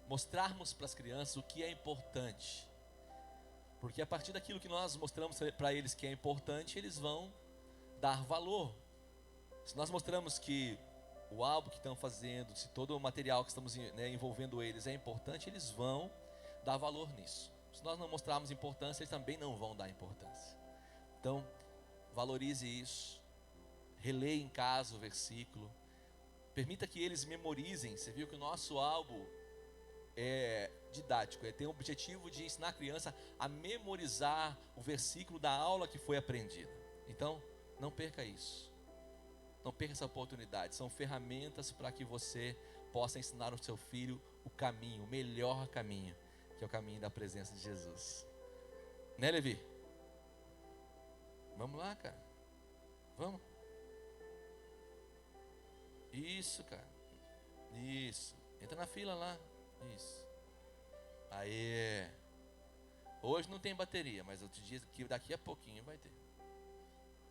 mostrarmos para as crianças o que é importante. Porque a partir daquilo que nós mostramos para eles que é importante, eles vão dar valor. Se nós mostramos que o álbum que estão fazendo, se todo o material que estamos, né, envolvendo eles é importante, eles vão dar valor nisso. Se nós não mostrarmos importância, eles também não vão dar importância. Então, valorize isso. Releia em casa o versículo. Permita que eles memorizem. Você viu que o nosso álbum é didático, tem o objetivo de ensinar a criança a memorizar o versículo da aula que foi aprendida. Então, não perca isso. Não perca essa oportunidade. São ferramentas para que você possa ensinar ao seu filho o caminho, o melhor caminho, que é o caminho da presença de Jesus. Né, Levi? Vamos lá, cara. Vamos. Isso, cara. Isso. Entra na fila lá. Isso. Aê. Hoje não tem bateria, mas eu te digo que daqui a pouquinho vai ter.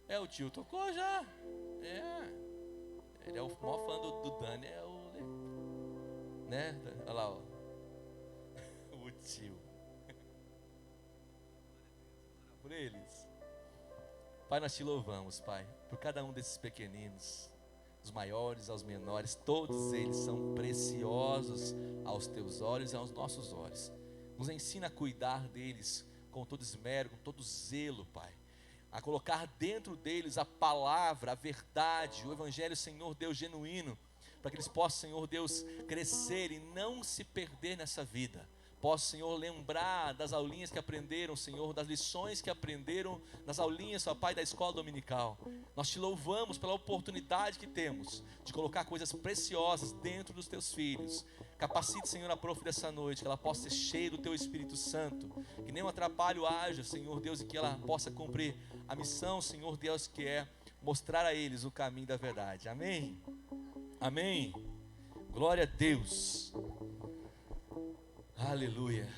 É, o tio tocou já. Ele é o maior fã do Dani, é o... Né? Olha lá, ó. O tio. Por eles. Pai, nós te louvamos, Pai, por cada um desses pequeninos, dos maiores aos menores, todos eles são preciosos aos teus olhos e aos nossos olhos. Nos ensina a cuidar deles com todo esmero, com todo zelo, Pai, a colocar dentro deles a palavra, a verdade, o evangelho, Senhor Deus, genuíno, para que eles possam, Senhor Deus, crescer e não se perder nessa vida. Posso, Senhor, lembrar das aulinhas que aprenderam, Senhor, das lições que aprenderam nas aulinhas, ó Pai, da escola dominical. Nós te louvamos pela oportunidade que temos de colocar coisas preciosas dentro dos teus filhos. Capacite, Senhor, a prof dessa noite, que ela possa ser cheia do teu Espírito Santo, que nenhum atrapalho haja, Senhor Deus, e que ela possa cumprir a missão, Senhor Deus, que é mostrar a eles o caminho da verdade. Amém? Amém? Glória a Deus. Aleluia.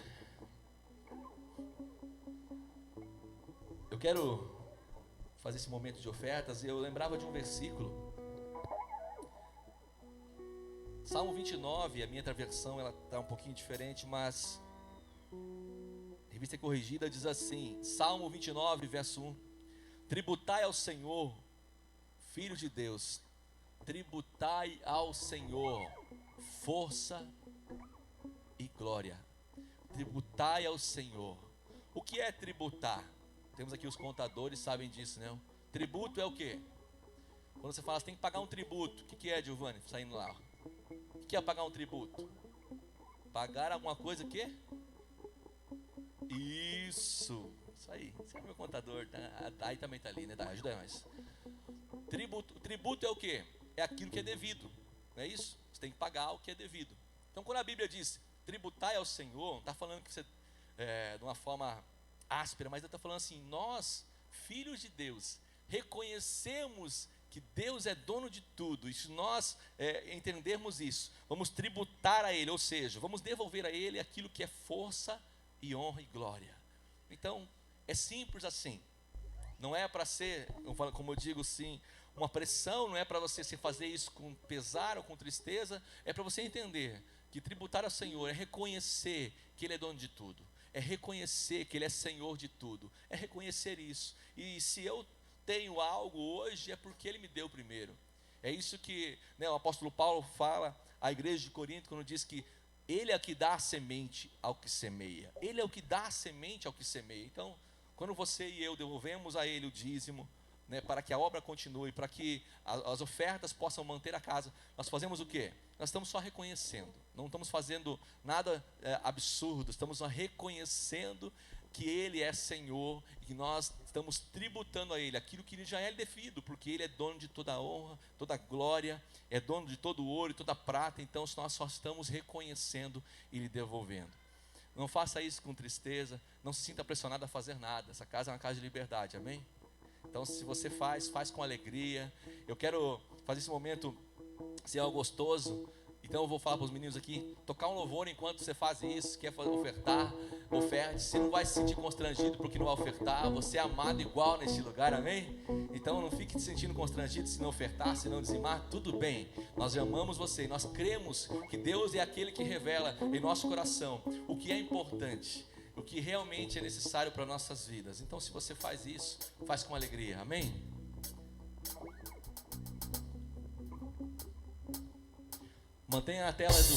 Eu quero fazer esse momento de ofertas. Eu lembrava de um versículo, Salmo 29. A minha versão ela está um pouquinho diferente, mas Revista Corrigida diz assim, Salmo 29, verso 1: tributai ao Senhor, filhos de Deus, tributai ao Senhor força e glória. Tributai ao Senhor. O que é tributar? Temos aqui os contadores, sabem disso, né? Tributo é o quê? Quando você fala, você tem que pagar um tributo. O que é, Giovanni? Saindo lá. O que é pagar um tributo? Pagar alguma coisa que? Isso aí. Você é meu contador, tá? Aí também tá ali, né? Ajuda nós. Tributo é o quê? É aquilo que é devido, não é isso? Você tem que pagar o que é devido. Então, quando a Bíblia diz tributai ao Senhor, não está falando que você, de uma forma áspera, mas está falando assim: nós, filhos de Deus, reconhecemos que Deus é dono de tudo, e se nós entendermos isso, vamos tributar a Ele, ou seja, vamos devolver a Ele aquilo que é força e honra e glória. Então, é simples assim. Não é para ser, como eu digo sim, uma pressão, não é para você se fazer isso com pesar ou com tristeza, é para você entender que tributar ao Senhor é reconhecer que Ele é dono de tudo, é reconhecer que Ele é Senhor de tudo, é reconhecer isso. E se eu tenho algo hoje, é porque Ele me deu primeiro. É isso que, né, o apóstolo Paulo fala à igreja de Corinto, quando diz que Ele é o que dá a semente ao que semeia. Ele é o que dá a semente ao que semeia. Então, quando você e eu devolvemos a Ele o dízimo, né, para que a obra continue, para que as ofertas possam manter a casa, nós fazemos o quê? Nós estamos só reconhecendo, não estamos fazendo nada absurdo, estamos só reconhecendo que Ele é Senhor e que nós estamos tributando a Ele aquilo que Ele já é devido, porque Ele é dono de toda a honra, toda a glória, é dono de todo o ouro e toda a prata. Então nós só estamos reconhecendo e lhe devolvendo. Não faça isso com tristeza, não se sinta pressionado a fazer nada. Essa casa é uma casa de liberdade, amém? Então se você faz com alegria. Eu quero fazer esse momento ser algo gostoso e Então eu vou falar para os meninos aqui, tocar um louvor enquanto você faz isso, quer ofertar, oferte. Você não vai se sentir constrangido porque não vai ofertar, você é amado igual nesse lugar, amém? Então não fique se sentindo constrangido se não ofertar, se não dizimar, tudo bem. Nós amamos você, nós cremos que Deus é aquele que revela em nosso coração o que é importante, o que realmente é necessário para nossas vidas. Então se você faz isso, faz com alegria, amém? Mantenha a tela, Edu.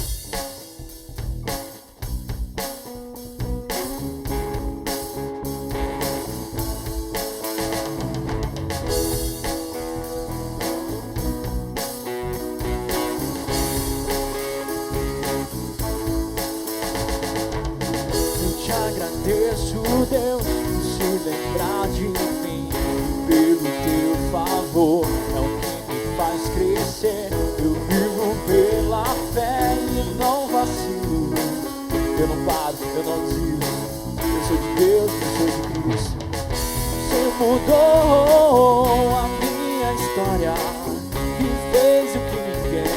Eu te agradeço, Deus, por se lembrar de mim. Pelo teu favor é o que me faz crescer. Eu vivo pela fé e não vacilo. Eu não paro, eu não desisto. Eu sou de Deus, eu sou de Cristo. Você mudou a minha história e fez o que ninguém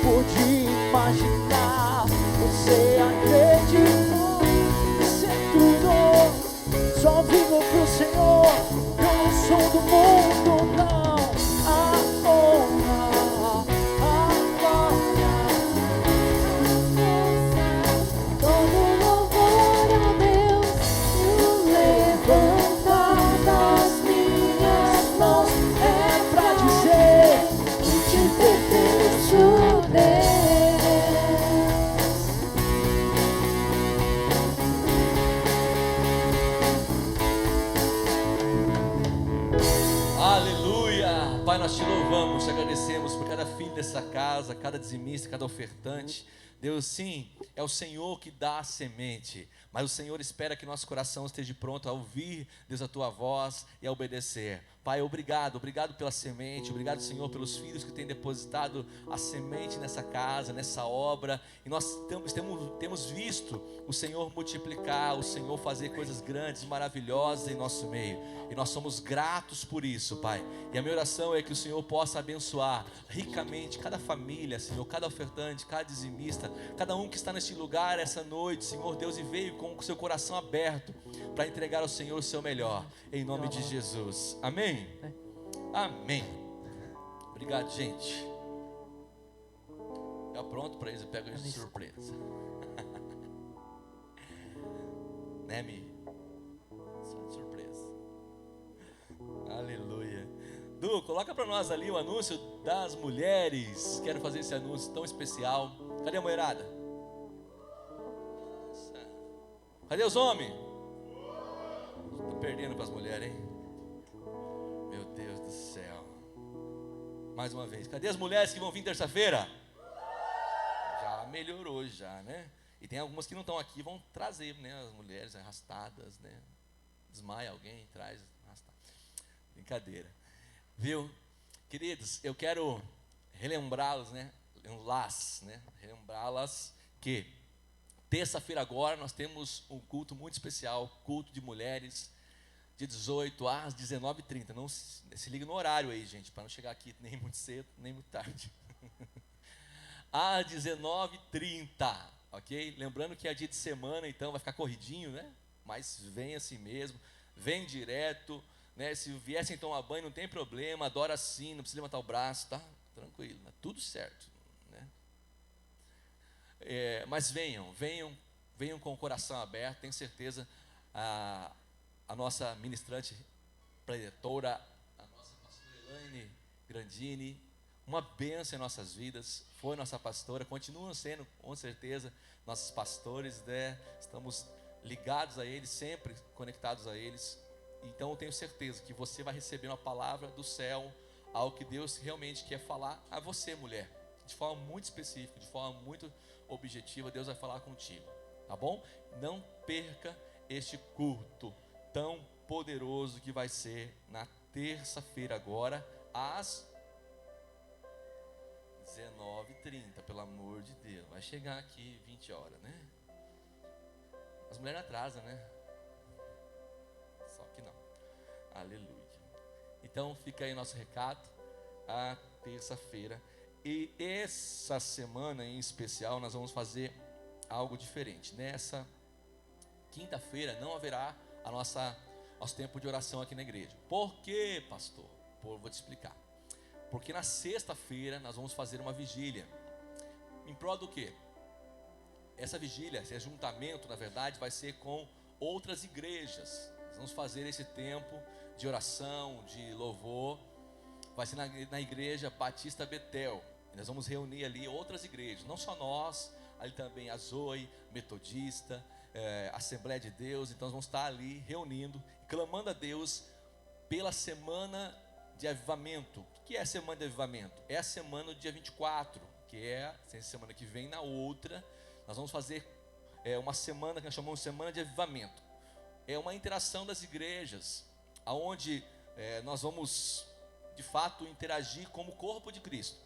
podia imaginar. Você acreditou, isso é tudo. Só vivo pro Senhor, eu não sou do mundo, não. A honra, a glória, Todo louvor a Deus, o levantar das minhas mãos é pra dizer que te pertenço, Deus. Aleluia! Pai, nós te louvamos, te agradecemos por cada filho dessa casa, cada dizimista, cada ofertante. Deus, sim, é o Senhor que dá a semente, mas o Senhor espera que nosso coração esteja pronto a ouvir, Deus, a tua voz e a obedecer. Pai, obrigado pela semente, obrigado, Senhor, pelos filhos que têm depositado a semente nessa casa, nessa obra, e nós temos visto o Senhor multiplicar, o Senhor fazer coisas grandes, maravilhosas em nosso meio, e nós somos gratos por isso, Pai. E a minha oração é que o Senhor possa abençoar ricamente cada família, Senhor, cada ofertante, cada dizimista, cada um que está neste lugar essa noite, Senhor Deus, e veio com o seu coração aberto para entregar ao Senhor o seu melhor, em nome de Jesus, amém? Amém. Obrigado, gente. Eu pronto para eles, eu pego eles de surpresa. Né, Mi? Só de surpresa. Aleluia. Du, coloca para nós ali o anúncio das mulheres. Quero fazer esse anúncio tão especial. Cadê a mulherada? Cadê os homens? Estou perdendo para as mulheres, hein? Meu Deus do céu. Mais uma vez. Cadê as mulheres que vão vir terça-feira? Já melhorou já, né? E tem algumas que não estão aqui, vão trazer, né? As mulheres arrastadas, né? Desmaia alguém, traz, arrasta. Brincadeira. Viu? Queridos, eu quero relembrá-los, né? Relembrá-las que terça-feira agora nós temos um culto muito especial, culto de mulheres, de 18 às 19h30. Não se liga no horário aí, gente, para não chegar aqui nem muito cedo, nem muito tarde. Às 19h30, ok? Lembrando que é dia de semana, então vai ficar corridinho, né? Mas vem assim mesmo, vem direto, né? Se viessem tomar banho, não tem problema, adora assim, não precisa levantar o braço, tá? Tranquilo, né? Tudo certo, né? Mas venham com o coração aberto, tenho certeza. A nossa ministrante preletora, a nossa pastora Elaine Grandini, uma bênção em nossas vidas, foi nossa pastora, continuam sendo, com certeza, nossos pastores, né? Estamos ligados a eles, sempre conectados a eles. Então eu tenho certeza que você vai receber uma palavra do céu, algo que Deus realmente quer falar a você, mulher, de forma muito específica, de forma muito objetiva. Deus vai falar contigo, tá bom? Não perca este culto tão poderoso que vai ser na terça-feira agora, às 19h30, pelo amor de Deus. Vai chegar aqui 20 horas, né? As mulheres atrasam, né? Só que não. Aleluia. Então fica aí nosso recado. A terça-feira E essa semana em especial nós vamos fazer algo diferente. Nessa quinta-feira não haverá nosso tempo de oração aqui na igreja. Por quê, pastor? Vou te explicar. Porque na sexta-feira nós vamos fazer uma vigília. Em prol do quê? Essa vigília, esse ajuntamento, na verdade, vai ser com outras igrejas. Nós vamos fazer esse tempo de oração, de louvor. Vai ser na igreja Batista Betel. Nós vamos reunir ali outras igrejas, não só nós, ali também a Zoe, Metodista, Assembleia de Deus. Então nós vamos estar ali reunindo, clamando a Deus pela semana de avivamento. O que é a semana de avivamento? É a semana do dia 24, que é a semana que vem. Na outra, nós vamos fazer uma semana que nós chamamos de semana de avivamento. É uma interação das igrejas, aonde nós vamos, de fato, interagir como corpo de Cristo.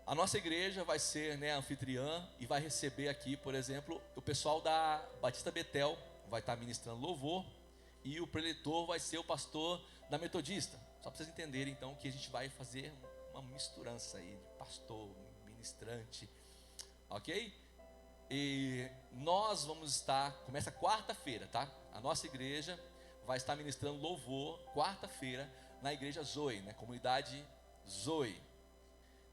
A nossa igreja vai ser anfitriã e vai receber aqui, por exemplo, o pessoal da Batista Betel vai estar ministrando louvor, e o preletor vai ser o pastor da Metodista. Só para vocês entenderem então que a gente vai fazer uma misturança aí de pastor, ministrante, ok? E nós vamos estar, começa quarta-feira, tá? A nossa igreja vai estar ministrando louvor quarta-feira na igreja Zoe, na comunidade Zoe.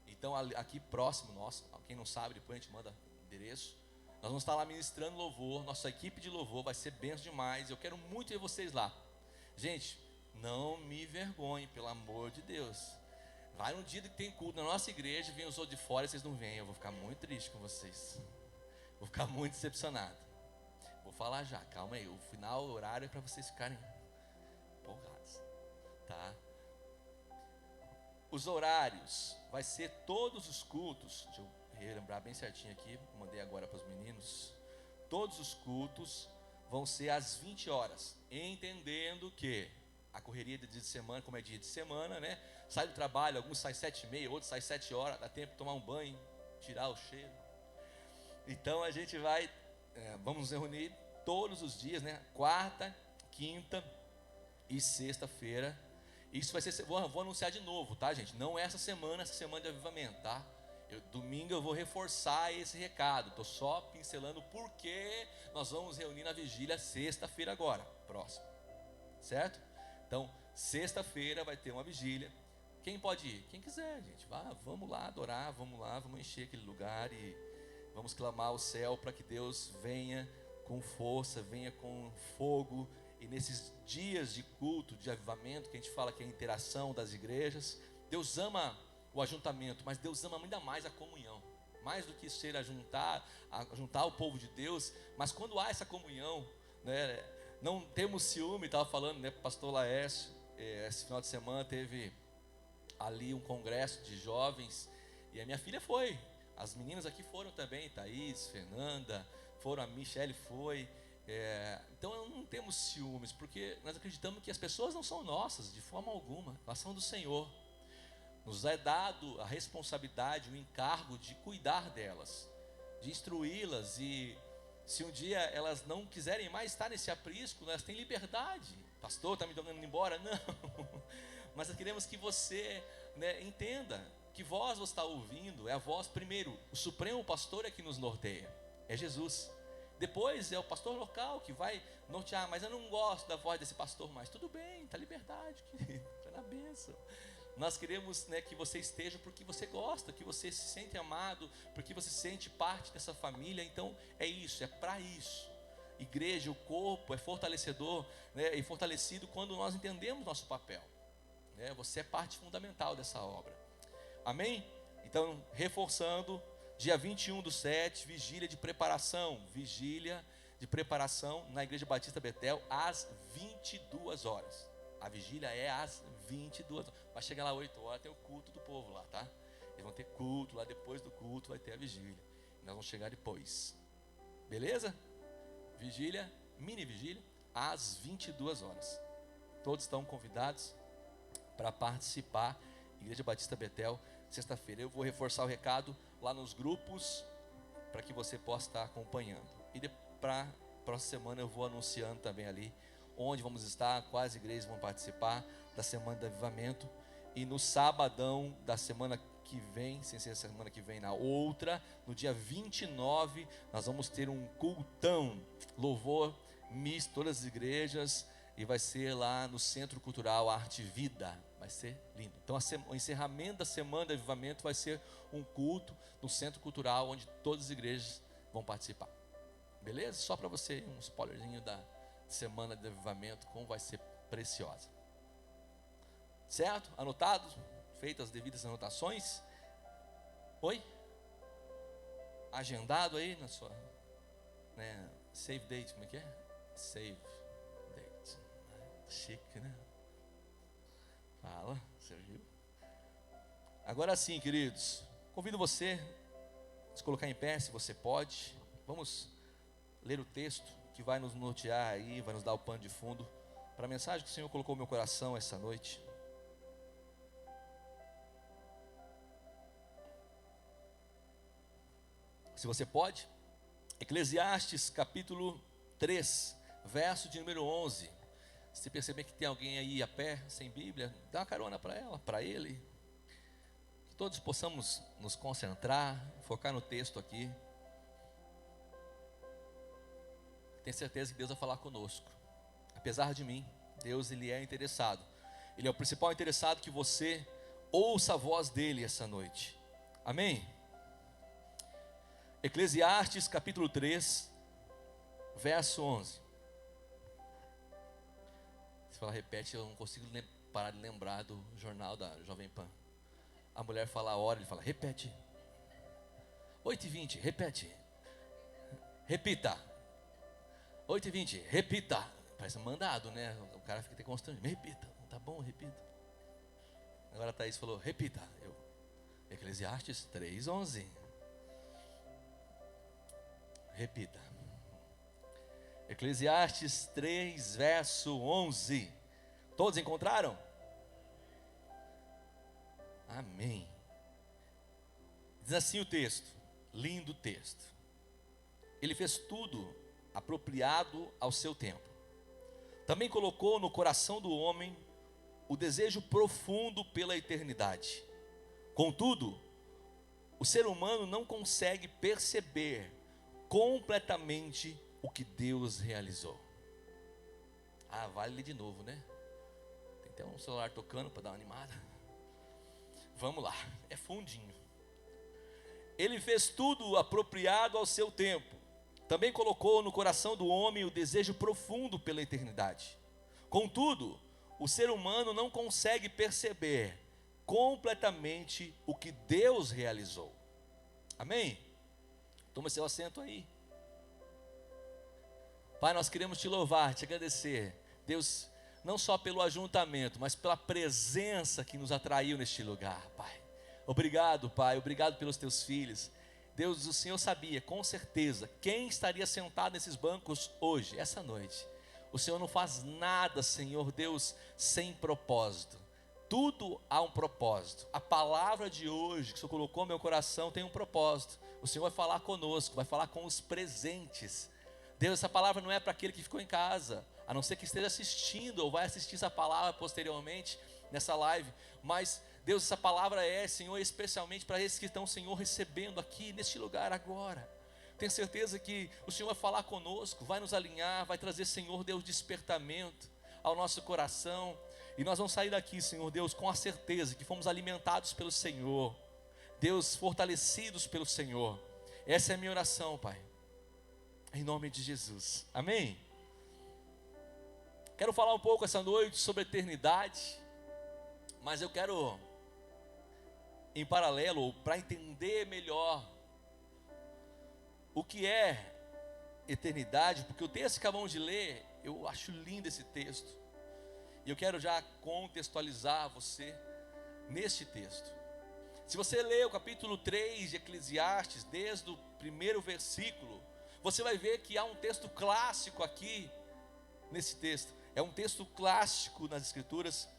Então aqui próximo nosso, quem não sabe, depois a gente manda endereço. Nós vamos estar lá ministrando louvor, nossa equipe de louvor vai ser benção demais. Eu quero muito ver vocês lá. Gente, não me envergonhem, pelo amor de Deus. Vai no dia que tem culto na nossa igreja, vem os outros de fora e vocês não vêm. Eu vou ficar muito triste com vocês. Vou ficar muito decepcionado. Vou falar já, calma aí. O final, o horário é para vocês ficarem empolgados, tá? Os horários vai ser todos os cultos. Deixa eu relembrar bem certinho aqui. Mandei agora para os meninos. Todos os cultos vão ser às 20 horas. Entendendo que a correria de dia de semana, como é dia de semana, né? Sai do trabalho, alguns saem 7h30, outros saem 7 horas. Dá tempo de tomar um banho, tirar o cheiro. Então a gente vai, vamos nos reunir todos os dias, né? Quarta, quinta e sexta-feira. Isso vai ser, vou anunciar de novo, tá, gente? Não essa semana de avivamento, tá? Domingo eu vou reforçar esse recado. Estou só pincelando porque nós vamos reunir na vigília sexta-feira agora, próximo, certo? Então, sexta-feira vai ter uma vigília. Quem pode ir? Quem quiser, gente. Vamos lá adorar, vamos encher aquele lugar e vamos clamar ao céu para que Deus venha com força, venha com fogo. E nesses dias de culto, de avivamento, que a gente fala que é a interação das igrejas, Deus ama o ajuntamento, mas Deus ama ainda mais a comunhão. Mais do que ser juntar o povo de Deus, mas quando há essa comunhão, né, não temos ciúme. Estava falando, né, pastor Laércio, esse final de semana teve ali um congresso de jovens, e a minha filha foi, as meninas aqui foram também, Thaís, Fernanda, foram, a Michele foi. Então não temos ciúmes, porque nós acreditamos que as pessoas não são nossas de forma alguma, elas são do Senhor. Nos é dado a responsabilidade, o encargo de cuidar delas, de instruí-las, e se um dia elas não quiserem mais estar nesse aprisco, elas têm liberdade. Pastor, está me mandando embora? Não, mas nós queremos que você, né, entenda que voz você está ouvindo. É a voz, primeiro, o supremo pastor é que nos norteia, é Jesus. Depois é o pastor local que vai nortear, mas eu não gosto da voz desse pastor mais. Tudo bem, está liberdade, querido, está na bênção. Nós queremos, né, que você esteja porque você gosta, que você se sente amado, porque você se sente parte dessa família. Então é isso, é para isso. Igreja, o corpo é fortalecedor, né, e fortalecido quando nós entendemos nosso papel, né? Você é parte fundamental dessa obra. Amém? Então, reforçando, dia 21/7, vigília de preparação na Igreja Batista Betel, às 22 horas. A vigília é às 22 horas. Vai chegar lá 8 horas, tem o culto do povo lá, tá? Eles vão ter culto lá, depois do culto vai ter a vigília. Nós vamos chegar depois. Beleza? Vigília, mini vigília, às 22 horas. Todos estão convidados para participar. Igreja Batista Betel, sexta-feira. Eu vou reforçar o recado lá nos grupos para que você possa estar acompanhando. E para a próxima semana eu vou anunciando também ali onde vamos estar, quais igrejas vão participar da semana de avivamento. E no sabadão da semana que vem, sem ser semana que vem, na outra, no dia 29, nós vamos ter um cultão, louvor misto, todas as igrejas, e vai ser lá no Centro Cultural Arte e Vida. Vai ser lindo. Então o encerramento da Semana de Avivamento vai ser um culto no Centro Cultural, onde todas as igrejas vão participar. Beleza? Só para você, um spoilerzinho da Semana de Avivamento, como vai ser preciosa. Certo? Anotado? Feitas as devidas anotações? Oi? Agendado aí na sua, né, save date, como é que é? Save date. Chique, né? Fala, Sergio. Agora sim, queridos, convido você a se colocar em pé, se você pode. Vamos ler o texto que vai nos nortear aí, vai nos dar o pano de fundo para a mensagem que o Senhor colocou no meu coração essa noite. Se você pode, Eclesiastes capítulo 3, verso de número 11. Se perceber que tem alguém aí a pé, sem Bíblia, dá uma carona para ela, para ele. Que todos possamos nos concentrar, focar no texto aqui. Tenho certeza que Deus vai falar conosco. Apesar de mim, Deus, Ele é interessado. Ele é o principal interessado que você ouça a voz dEle essa noite. Amém? Eclesiastes capítulo 3, verso 11. Se falar repete, eu não consigo parar de lembrar do jornal da Jovem Pan. A mulher fala a hora, ele fala, repete. 8h20, repete. Repita. 8h20, repita. Parece mandado, né? O cara fica até constrangido. Repita, tá bom, repita. Agora a Thaís falou, repita. Eclesiastes 3:11. Repita. Eclesiastes 3, verso 11. Todos encontraram? Amém. Diz assim o texto, lindo texto. Ele fez tudo apropriado ao seu tempo. Também colocou no coração do homem o desejo profundo pela eternidade. Contudo, o ser humano não consegue perceber completamente o que Deus realizou. Ah, vale ler de novo, né? Tem até um celular tocando para dar uma animada. Vamos lá, é fundinho. Ele fez tudo apropriado ao seu tempo. Também colocou no coração do homem o desejo profundo pela eternidade. Contudo, o ser humano não consegue perceber completamente o que Deus realizou. Amém? Toma seu assento aí. Pai, nós queremos te louvar, te agradecer, Deus, não só pelo ajuntamento, mas pela presença que nos atraiu neste lugar, Pai. Obrigado, Pai, obrigado pelos teus filhos. Deus, o Senhor sabia, com certeza, quem estaria sentado nesses bancos hoje, essa noite. O Senhor não faz nada, Senhor Deus, sem propósito. Tudo há um propósito. A palavra de hoje que o Senhor colocou no meu coração tem um propósito. O Senhor vai falar conosco, vai falar com os presentes. Deus, essa palavra não é para aquele que ficou em casa, a não ser que esteja assistindo ou vai assistir essa palavra posteriormente nessa live. Mas, Deus, essa palavra é, Senhor, especialmente para esses que estão, Senhor, recebendo aqui neste lugar agora. Tenho certeza que o Senhor vai falar conosco, vai nos alinhar, vai trazer, Senhor Deus, despertamento ao nosso coração. E nós vamos sair daqui, Senhor Deus, com a certeza que fomos alimentados pelo Senhor. Deus, fortalecidos pelo Senhor. Essa é a minha oração, Pai. Em nome de Jesus. Amém? Quero falar um pouco essa noite sobre a eternidade. Mas eu quero, em paralelo, para entender melhor o que é eternidade, porque o texto que acabamos de ler, eu acho lindo esse texto. E eu quero já contextualizar você neste texto. Se você ler o capítulo 3 de Eclesiastes, desde o primeiro versículo, você vai ver que há um texto clássico aqui, nesse texto. É um texto clássico nas Escrituras,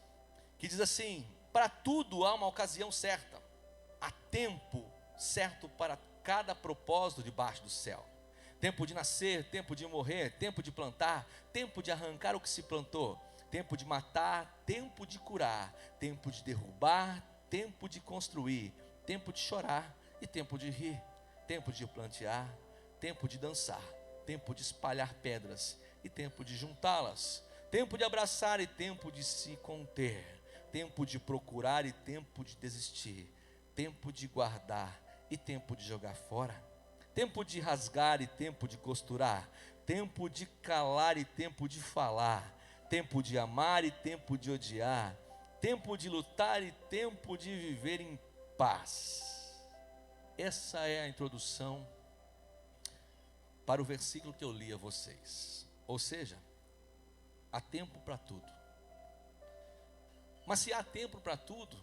que diz assim: para tudo há uma ocasião certa, há tempo certo para cada propósito debaixo do céu. Tempo de nascer, tempo de morrer, tempo de plantar, tempo de arrancar o que se plantou, tempo de matar, tempo de curar, tempo de derrubar, tempo de construir, tempo de chorar e tempo de rir, tempo de plantear, tempo de dançar, tempo de espalhar pedras e tempo de juntá-las, tempo de abraçar e tempo de se conter, tempo de procurar e tempo de desistir, tempo de guardar e tempo de jogar fora, tempo de rasgar e tempo de costurar, tempo de calar e tempo de falar, tempo de amar e tempo de odiar, tempo de lutar e tempo de viver em paz. Essa é a introdução para o versículo que eu li a vocês. Ou seja, há tempo para tudo. Mas se há tempo para tudo,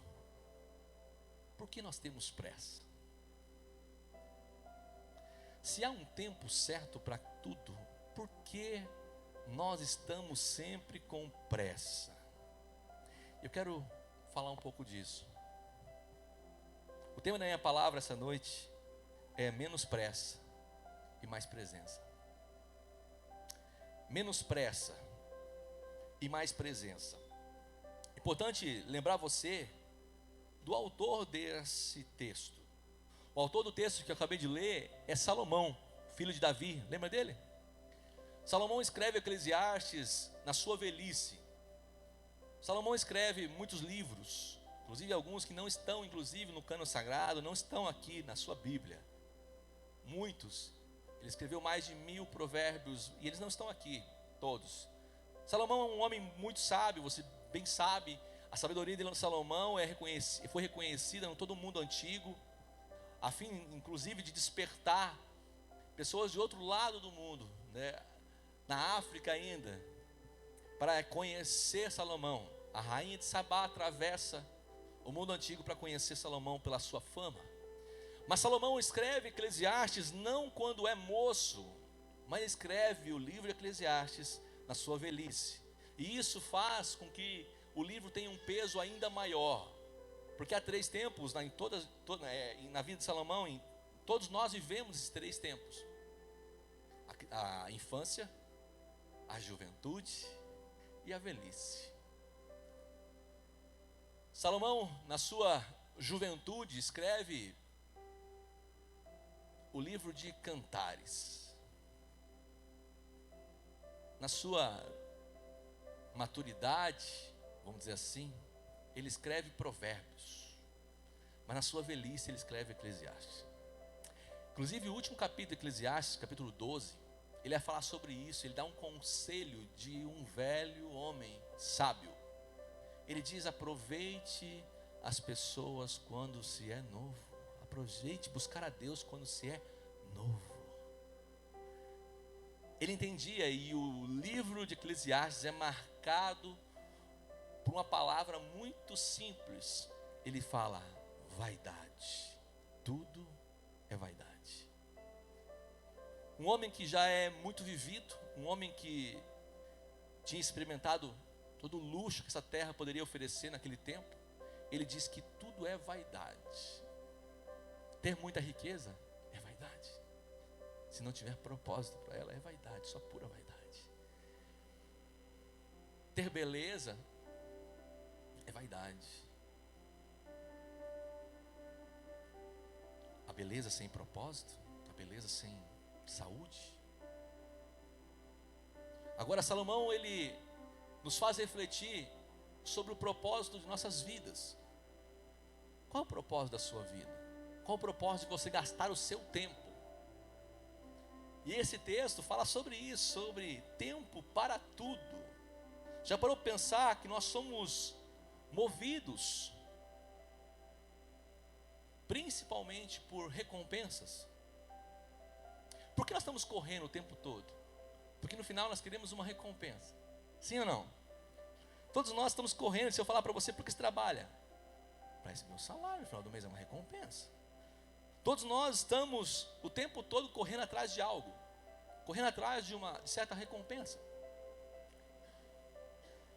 por que nós temos pressa? Se há um tempo certo para tudo, por que nós estamos sempre com pressa? Eu quero falar um pouco disso. O tema da minha palavra essa noite é menos pressa e mais presença. Menos pressa e mais presença. Importante lembrar você do autor desse texto. O autor do texto que eu acabei de ler é Salomão, filho de Davi. Lembra dele? Salomão escreve Eclesiastes na sua velhice. Salomão escreve muitos livros, inclusive alguns que não estão inclusive no cânon sagrado, não estão aqui na sua Bíblia. Muitos. Ele escreveu mais de 1000 provérbios e eles não estão aqui, todos. Salomão é um homem muito sábio, você bem sabe. A sabedoria de Salomão foi reconhecida em todo o mundo antigo, a fim inclusive de despertar pessoas de outro lado do mundo, né? Na África ainda, para conhecer Salomão. A rainha de Sabá atravessa o mundo antigo para conhecer Salomão pela sua fama. Mas Salomão escreve Eclesiastes não quando é moço, mas escreve o livro de Eclesiastes na sua velhice. E isso faz com que o livro tenha um peso ainda maior, porque há 3 tempos na vida de Salomão. Todos nós vivemos esses 3 tempos: a infância, a juventude e a velhice. Salomão, na sua juventude, escreve o livro de Cantares. Na sua maturidade, vamos dizer assim, ele escreve Provérbios. Mas na sua velhice ele escreve Eclesiastes. Inclusive o último capítulo de Eclesiastes, capítulo 12, ele vai falar sobre isso. Ele dá um conselho de um velho homem sábio. Ele diz: aproveite as pessoas quando se é novo. Aproveite buscar a Deus quando se é novo. Ele entendia, e o livro de Eclesiastes é marcado por uma palavra muito simples. Ele fala: vaidade. Tudo é vaidade. Um homem que já é muito vivido, um homem que tinha experimentado todo o luxo que essa terra poderia oferecer naquele tempo, ele diz que tudo é vaidade. Ter muita riqueza é vaidade. Se não tiver propósito para ela, é vaidade, só pura vaidade. Ter beleza é vaidade. A beleza sem propósito, a beleza sem saúde. Agora Salomão, ele nos faz refletir sobre o propósito de nossas vidas. Qual é o propósito da sua vida? Qual é o propósito de você gastar o seu tempo? E esse texto fala sobre isso, sobre tempo para tudo. Já parou para pensar que nós somos movidos principalmente por recompensas? Por que nós estamos correndo o tempo todo? Porque no final nós queremos uma recompensa. Sim ou não? Todos nós estamos correndo. Se eu falar para você: por que você trabalha? Para receber o salário no final do mês, é uma recompensa. Todos nós estamos o tempo todo correndo atrás de algo, correndo atrás de certa recompensa.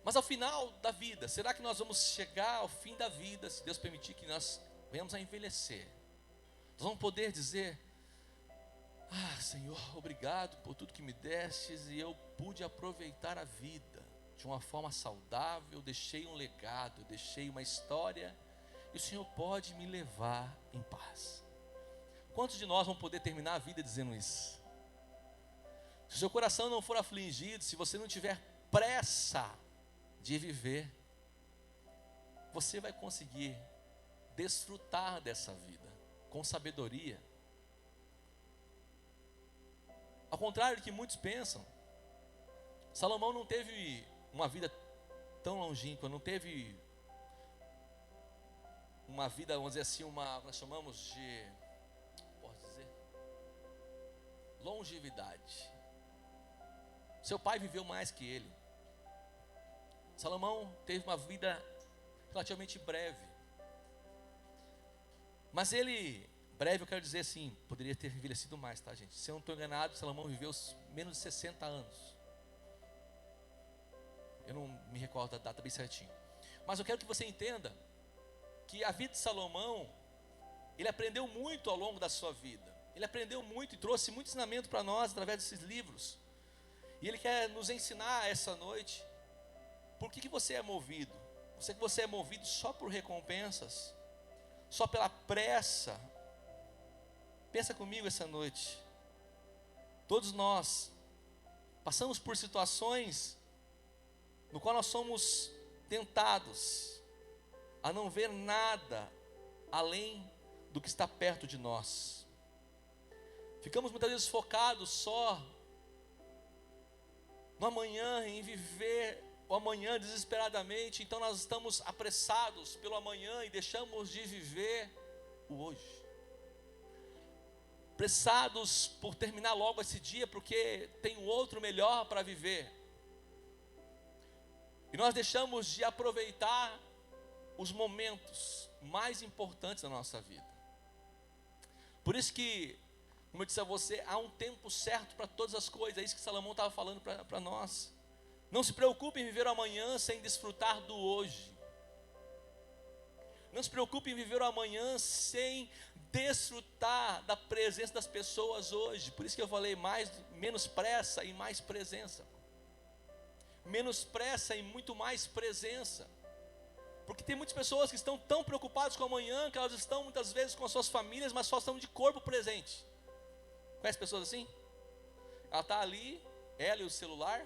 Mas ao final da vida, será que nós vamos chegar ao fim da vida, se Deus permitir que nós venhamos a envelhecer? Nós vamos poder dizer: ah, Senhor, obrigado por tudo que me destes, e eu pude aproveitar a vida de uma forma saudável, deixei um legado, deixei uma história, e o Senhor pode me levar em paz. Quantos de nós vão poder terminar a vida dizendo isso? Se o seu coração não for afligido, se você não tiver pressa de viver, você vai conseguir desfrutar dessa vida com sabedoria. Ao contrário do que muitos pensam, Salomão não teve uma vida tão longínqua, não teve uma vida, vamos dizer assim, nós chamamos de, posso dizer, longevidade. Seu pai viveu mais que ele. Salomão teve uma vida relativamente breve. Mas breve eu quero dizer assim, poderia ter envelhecido mais, tá, gente? Se eu não estou enganado, Salomão viveu menos de 60 anos. Eu não me recordo da data bem certinho. Mas eu quero que você entenda que a vida de Salomão, ele aprendeu muito ao longo da sua vida. Ele aprendeu muito e trouxe muito ensinamento para nós através desses livros. E ele quer nos ensinar essa noite por que você é movido. Você é movido só por recompensas, só pela pressa. Pensa comigo essa noite. Todos nós passamos por situações no qual nós somos tentados a não ver nada além do que está perto de nós. Ficamos muitas vezes focados só no amanhã, em viver o amanhã desesperadamente. Então nós estamos apressados pelo amanhã e deixamos de viver o hoje. Apressados por terminar logo esse dia, porque tem um outro melhor para viver. E nós deixamos de aproveitar os momentos mais importantes da nossa vida. Por isso que, como eu disse a você, há um tempo certo para todas as coisas. É isso que Salomão estava falando para nós. Não se preocupe em viver o amanhã sem desfrutar do hoje. Não se preocupe em viver o amanhã sem desfrutar da presença das pessoas hoje. Por isso que eu falei menos pressa e mais presença. Menos pressa e muito mais presença. Porque tem muitas pessoas que estão tão preocupadas com o amanhã, que elas estão muitas vezes com as suas famílias, mas só estão de corpo presente. Conhece pessoas assim? Ela está ali, ela e o celular,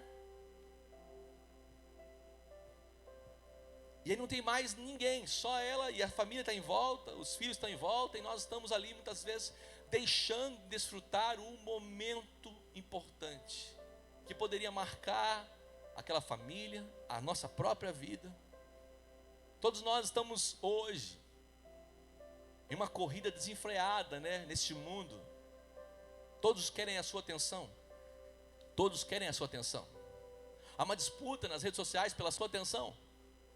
e aí não tem mais ninguém, só ela e a família está em volta, os filhos estão em volta, e nós estamos ali muitas vezes deixando de desfrutar um momento importante, que poderia marcar aquela família, a nossa própria vida. Todos nós estamos hoje em uma corrida desenfreada, neste mundo. Todos querem a sua atenção. Todos querem a sua atenção. Há uma disputa nas redes sociais pela sua atenção,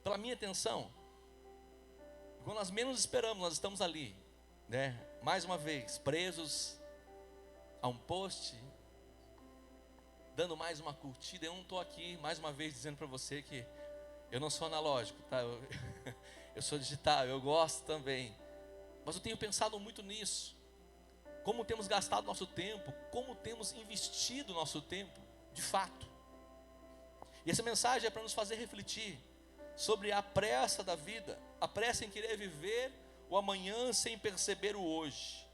pela minha atenção. E quando nós menos esperamos, nós estamos ali, mais uma vez, presos a um post, dando mais uma curtida. Eu não estou aqui, mais uma vez, dizendo para você que eu não sou analógico, tá? Eu sou digital, eu gosto também. Mas eu tenho pensado muito nisso. Como temos gastado nosso tempo, como temos investido nosso tempo, de fato. E essa mensagem é para nos fazer refletir sobre a pressa da vida, a pressa em querer viver o amanhã sem perceber o hoje,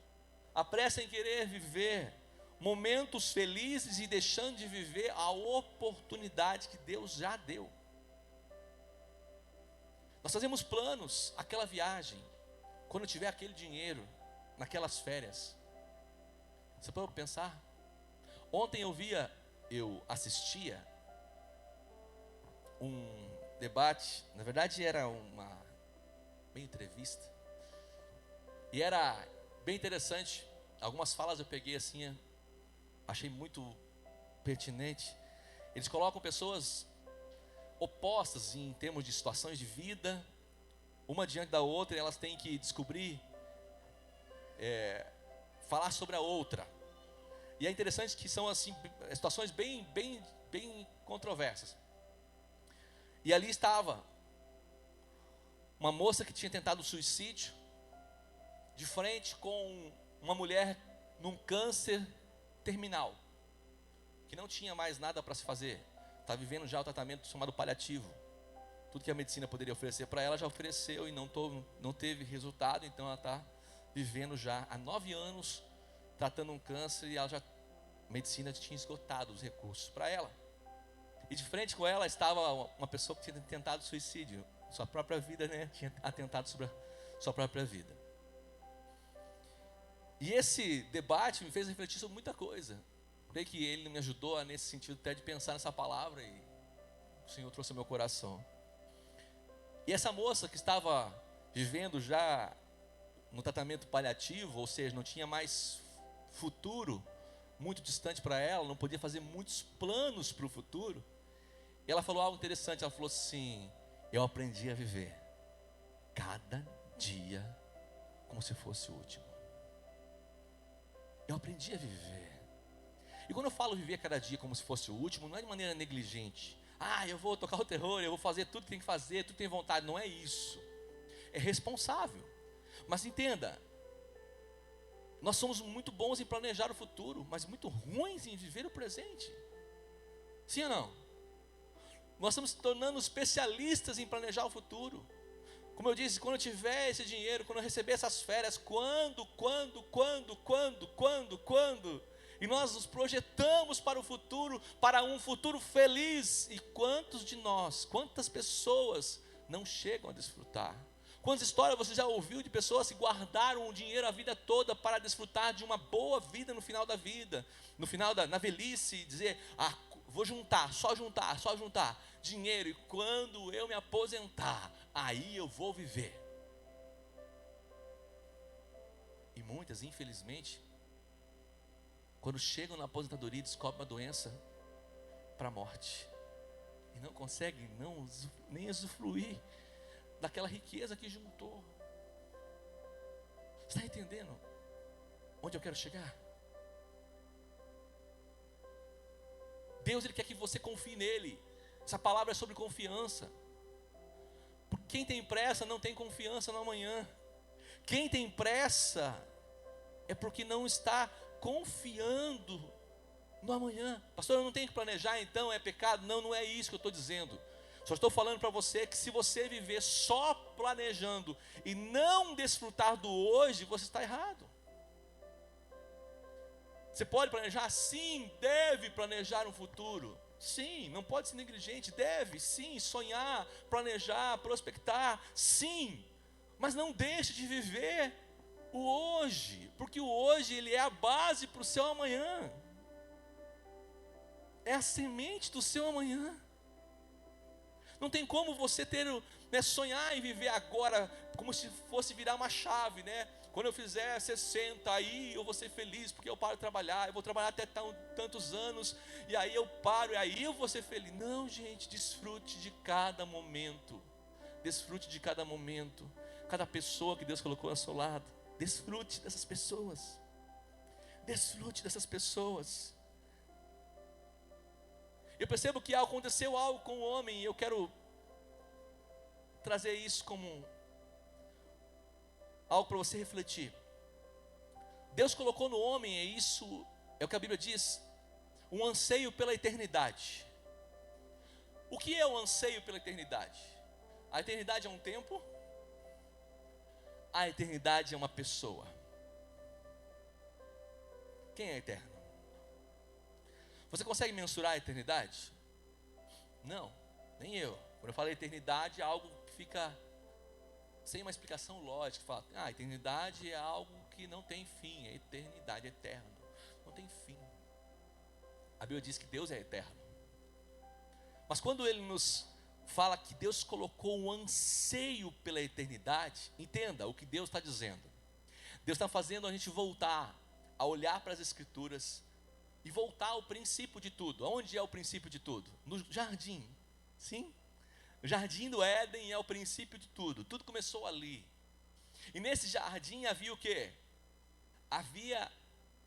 a pressa em querer viver momentos felizes e deixando de viver a oportunidade que Deus já deu. Nós fazemos planos, aquela viagem, quando tiver aquele dinheiro, naquelas férias. Você pode pensar? Ontem eu assistia um debate, na verdade era uma entrevista, e era bem interessante. Algumas falas eu peguei assim, achei muito pertinente. Eles colocam pessoas opostas em termos de situações de vida, uma diante da outra, e elas têm que descobrir, falar sobre a outra. E é interessante que são assim situações bem controversas. E ali estava uma moça que tinha tentado suicídio, de frente com uma mulher num câncer terminal, que não tinha mais nada para se fazer, está vivendo já o tratamento chamado paliativo. Tudo que a medicina poderia oferecer para ela, já ofereceu e não teve resultado. Então ela está vivendo já há 9 anos, tratando um câncer, e a medicina tinha esgotado os recursos para ela. E de frente com ela estava uma pessoa que tinha tentado suicídio, sua própria vida, né? Tinha atentado sobre a sua própria vida. E esse debate me fez refletir sobre muita coisa. Creio que ele me ajudou nesse sentido até de pensar nessa palavra, e o Senhor trouxe ao meu coração. E essa moça que estava vivendo já no tratamento paliativo, ou seja, não tinha mais futuro muito distante para ela, não podia fazer muitos planos para o futuro. E ela falou algo interessante, ela falou assim: eu aprendi a viver cada dia como se fosse o último. Eu aprendi a viver. E quando eu falo viver cada dia como se fosse o último, não é de maneira negligente. Eu vou tocar o terror, eu vou fazer tudo que tem que fazer, tudo que tem vontade. Não é isso. É responsável. Mas entenda, nós somos muito bons em planejar o futuro, mas muito ruins em viver o presente. Sim ou não? Nós estamos se tornando especialistas em planejar o futuro. Como eu disse, quando eu tiver esse dinheiro, quando eu receber essas férias, quando? E nós nos projetamos para o futuro, para um futuro feliz. E quantos de nós, quantas pessoas não chegam a desfrutar? Quantas histórias você já ouviu de pessoas que guardaram o dinheiro a vida toda para desfrutar de uma boa vida no final da vida, no final na velhice, dizer: vou juntar, só juntar dinheiro, e quando eu me aposentar, aí eu vou viver. E muitas, infelizmente, quando chegam na aposentadoria, descobrem uma doença para a morte, e não conseguem nem usufruir daquela riqueza que juntou. Está entendendo onde eu quero chegar? Deus, Ele quer que você confie nele. Essa palavra é sobre confiança. Porque quem tem pressa não tem confiança no amanhã. Quem tem pressa é porque não está confiando no amanhã. Pastor, eu não tenho que planejar, então é pecado? Não é isso que eu estou dizendo. Só estou falando para você que se você viver só planejando e não desfrutar do hoje, você está errado. Você pode planejar? Sim, deve planejar um futuro. Sim, não pode ser negligente. Deve, sim, sonhar, planejar, prospectar. Sim, mas não deixe de viver o hoje, porque o hoje ele é a base para o seu amanhã. É a semente do seu amanhã. Não tem como você sonhar e viver agora como se fosse virar uma chave, né? Quando eu fizer 60, aí eu vou ser feliz, porque eu paro de trabalhar, eu vou trabalhar até tantos anos, e aí eu paro, e aí eu vou ser feliz. Não, gente, desfrute de cada momento. Desfrute de cada momento. Cada pessoa que Deus colocou ao seu lado. Desfrute dessas pessoas. Desfrute dessas pessoas. Eu percebo que aconteceu algo com o homem, e eu quero trazer isso como algo para você refletir. Deus colocou no homem, e isso é o que a Bíblia diz, um anseio pela eternidade. O que é o anseio pela eternidade? A eternidade é um tempo? A eternidade é uma pessoa. Quem é eterno? Você consegue mensurar a eternidade? Não, nem eu. Quando eu falo eternidade, é algo que fica sem uma explicação lógica. Fala, a eternidade é algo que não tem fim. É eternidade, é eterno, não tem fim. A Bíblia diz que Deus é eterno. Mas quando Ele nos fala que Deus colocou um anseio pela eternidade, entenda o que Deus está dizendo. Deus está fazendo a gente voltar a olhar para as Escrituras e voltar ao princípio de tudo. Onde é o princípio de tudo? No jardim. Sim? O jardim do Éden é o princípio de tudo. Tudo começou ali. E nesse jardim havia o quê? Havia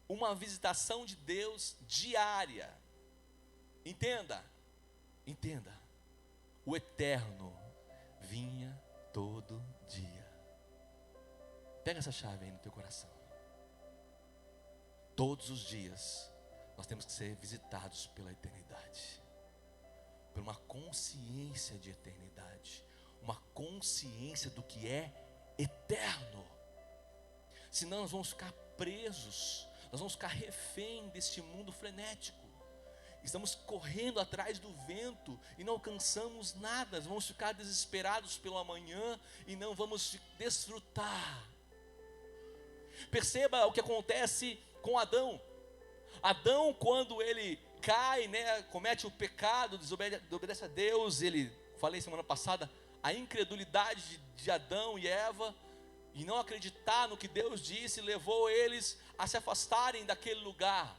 uma visitação de Deus diária. Entenda. O eterno vinha todo dia. Pega essa chave aí no teu coração. Todos os dias nós temos que ser visitados pela eternidade. por uma consciência de eternidade, uma consciência do que é eterno. Senão nós vamos ficar presos, nós vamos ficar refém deste mundo frenético. Estamos correndo atrás do vento e não alcançamos nada. Vamos ficar desesperados pelo amanhã e não vamos desfrutar. Perceba o que acontece com Adão. Adão, quando ele cai, comete o pecado, desobedece a Deus. Falei semana passada, a incredulidade de Adão e Eva, e não acreditar no que Deus disse, levou eles a se afastarem daquele lugar.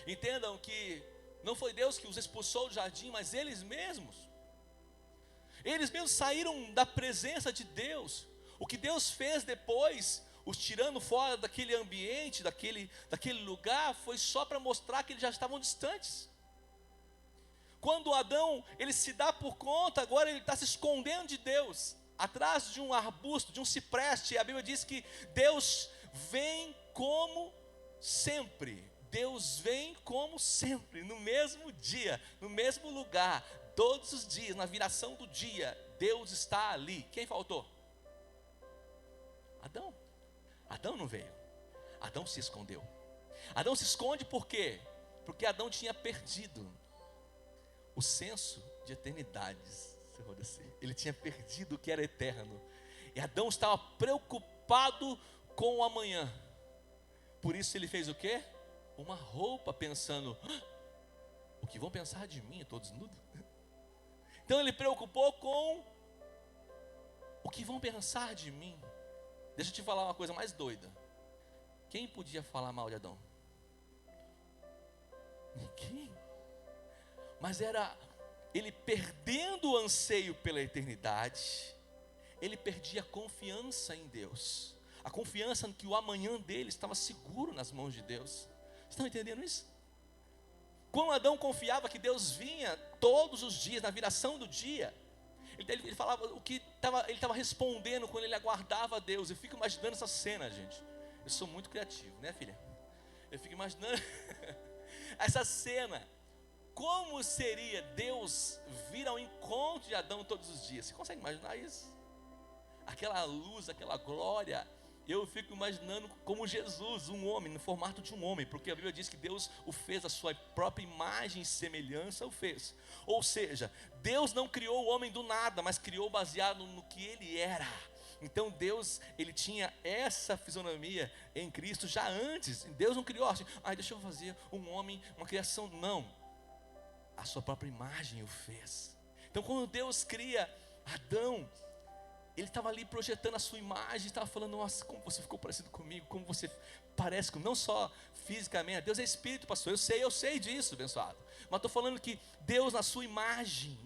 Entendam que não foi Deus que os expulsou do jardim, mas eles mesmos saíram da presença de Deus. O que Deus fez depois, os tirando fora daquele ambiente, daquele lugar, foi só para mostrar que eles já estavam distantes. Quando Adão, ele se dá por conta, agora ele está se escondendo de Deus, atrás de um arbusto, de um cipreste. A Bíblia diz que Deus vem como sempre. Deus vem como sempre, no mesmo dia, no mesmo lugar, todos os dias, na viração do dia, Deus está ali. Quem faltou? Adão. Adão não veio, Adão se escondeu. Adão se esconde por quê? Porque Adão tinha perdido o senso de eternidades. Ele tinha perdido o que era eterno, e Adão estava preocupado com o amanhã. Por isso ele fez o quê? Uma roupa, pensando: o que vão pensar de mim, todos nudos? Então ele preocupou com o que vão pensar de mim. Deixa eu te falar uma coisa mais doida. Quem podia falar mal de Adão? Ninguém. Mas era ele perdendo o anseio pela eternidade, ele perdia a confiança em Deus, a confiança em que o amanhã dele estava seguro nas mãos de Deus. Estão entendendo isso? Quando Adão confiava que Deus vinha todos os dias, na viração do dia, ele falava o que ele estava respondendo quando ele aguardava a Deus. Eu fico imaginando essa cena, gente. Eu sou muito criativo, né, filha? Eu fico imaginando essa cena. Como seria Deus vir ao encontro de Adão todos os dias? Você consegue imaginar isso? Aquela luz, aquela glória. Eu fico imaginando como Jesus, um homem, no formato de um homem, porque a Bíblia diz que Deus o fez, a sua própria imagem e semelhança o fez. Ou seja, Deus não criou o homem do nada, mas criou baseado no que ele era. Então Deus, ele tinha essa fisionomia em Cristo já antes. Deus não criou assim, deixa eu fazer um homem, uma criação. Não, a sua própria imagem o fez. Então quando Deus cria Adão, ele estava ali projetando a sua imagem, estava falando: nossa, como você ficou parecido comigo, como você parece comigo, não só fisicamente. Deus é espírito, pastor, eu sei disso, abençoado. Mas estou falando que Deus, na sua imagem,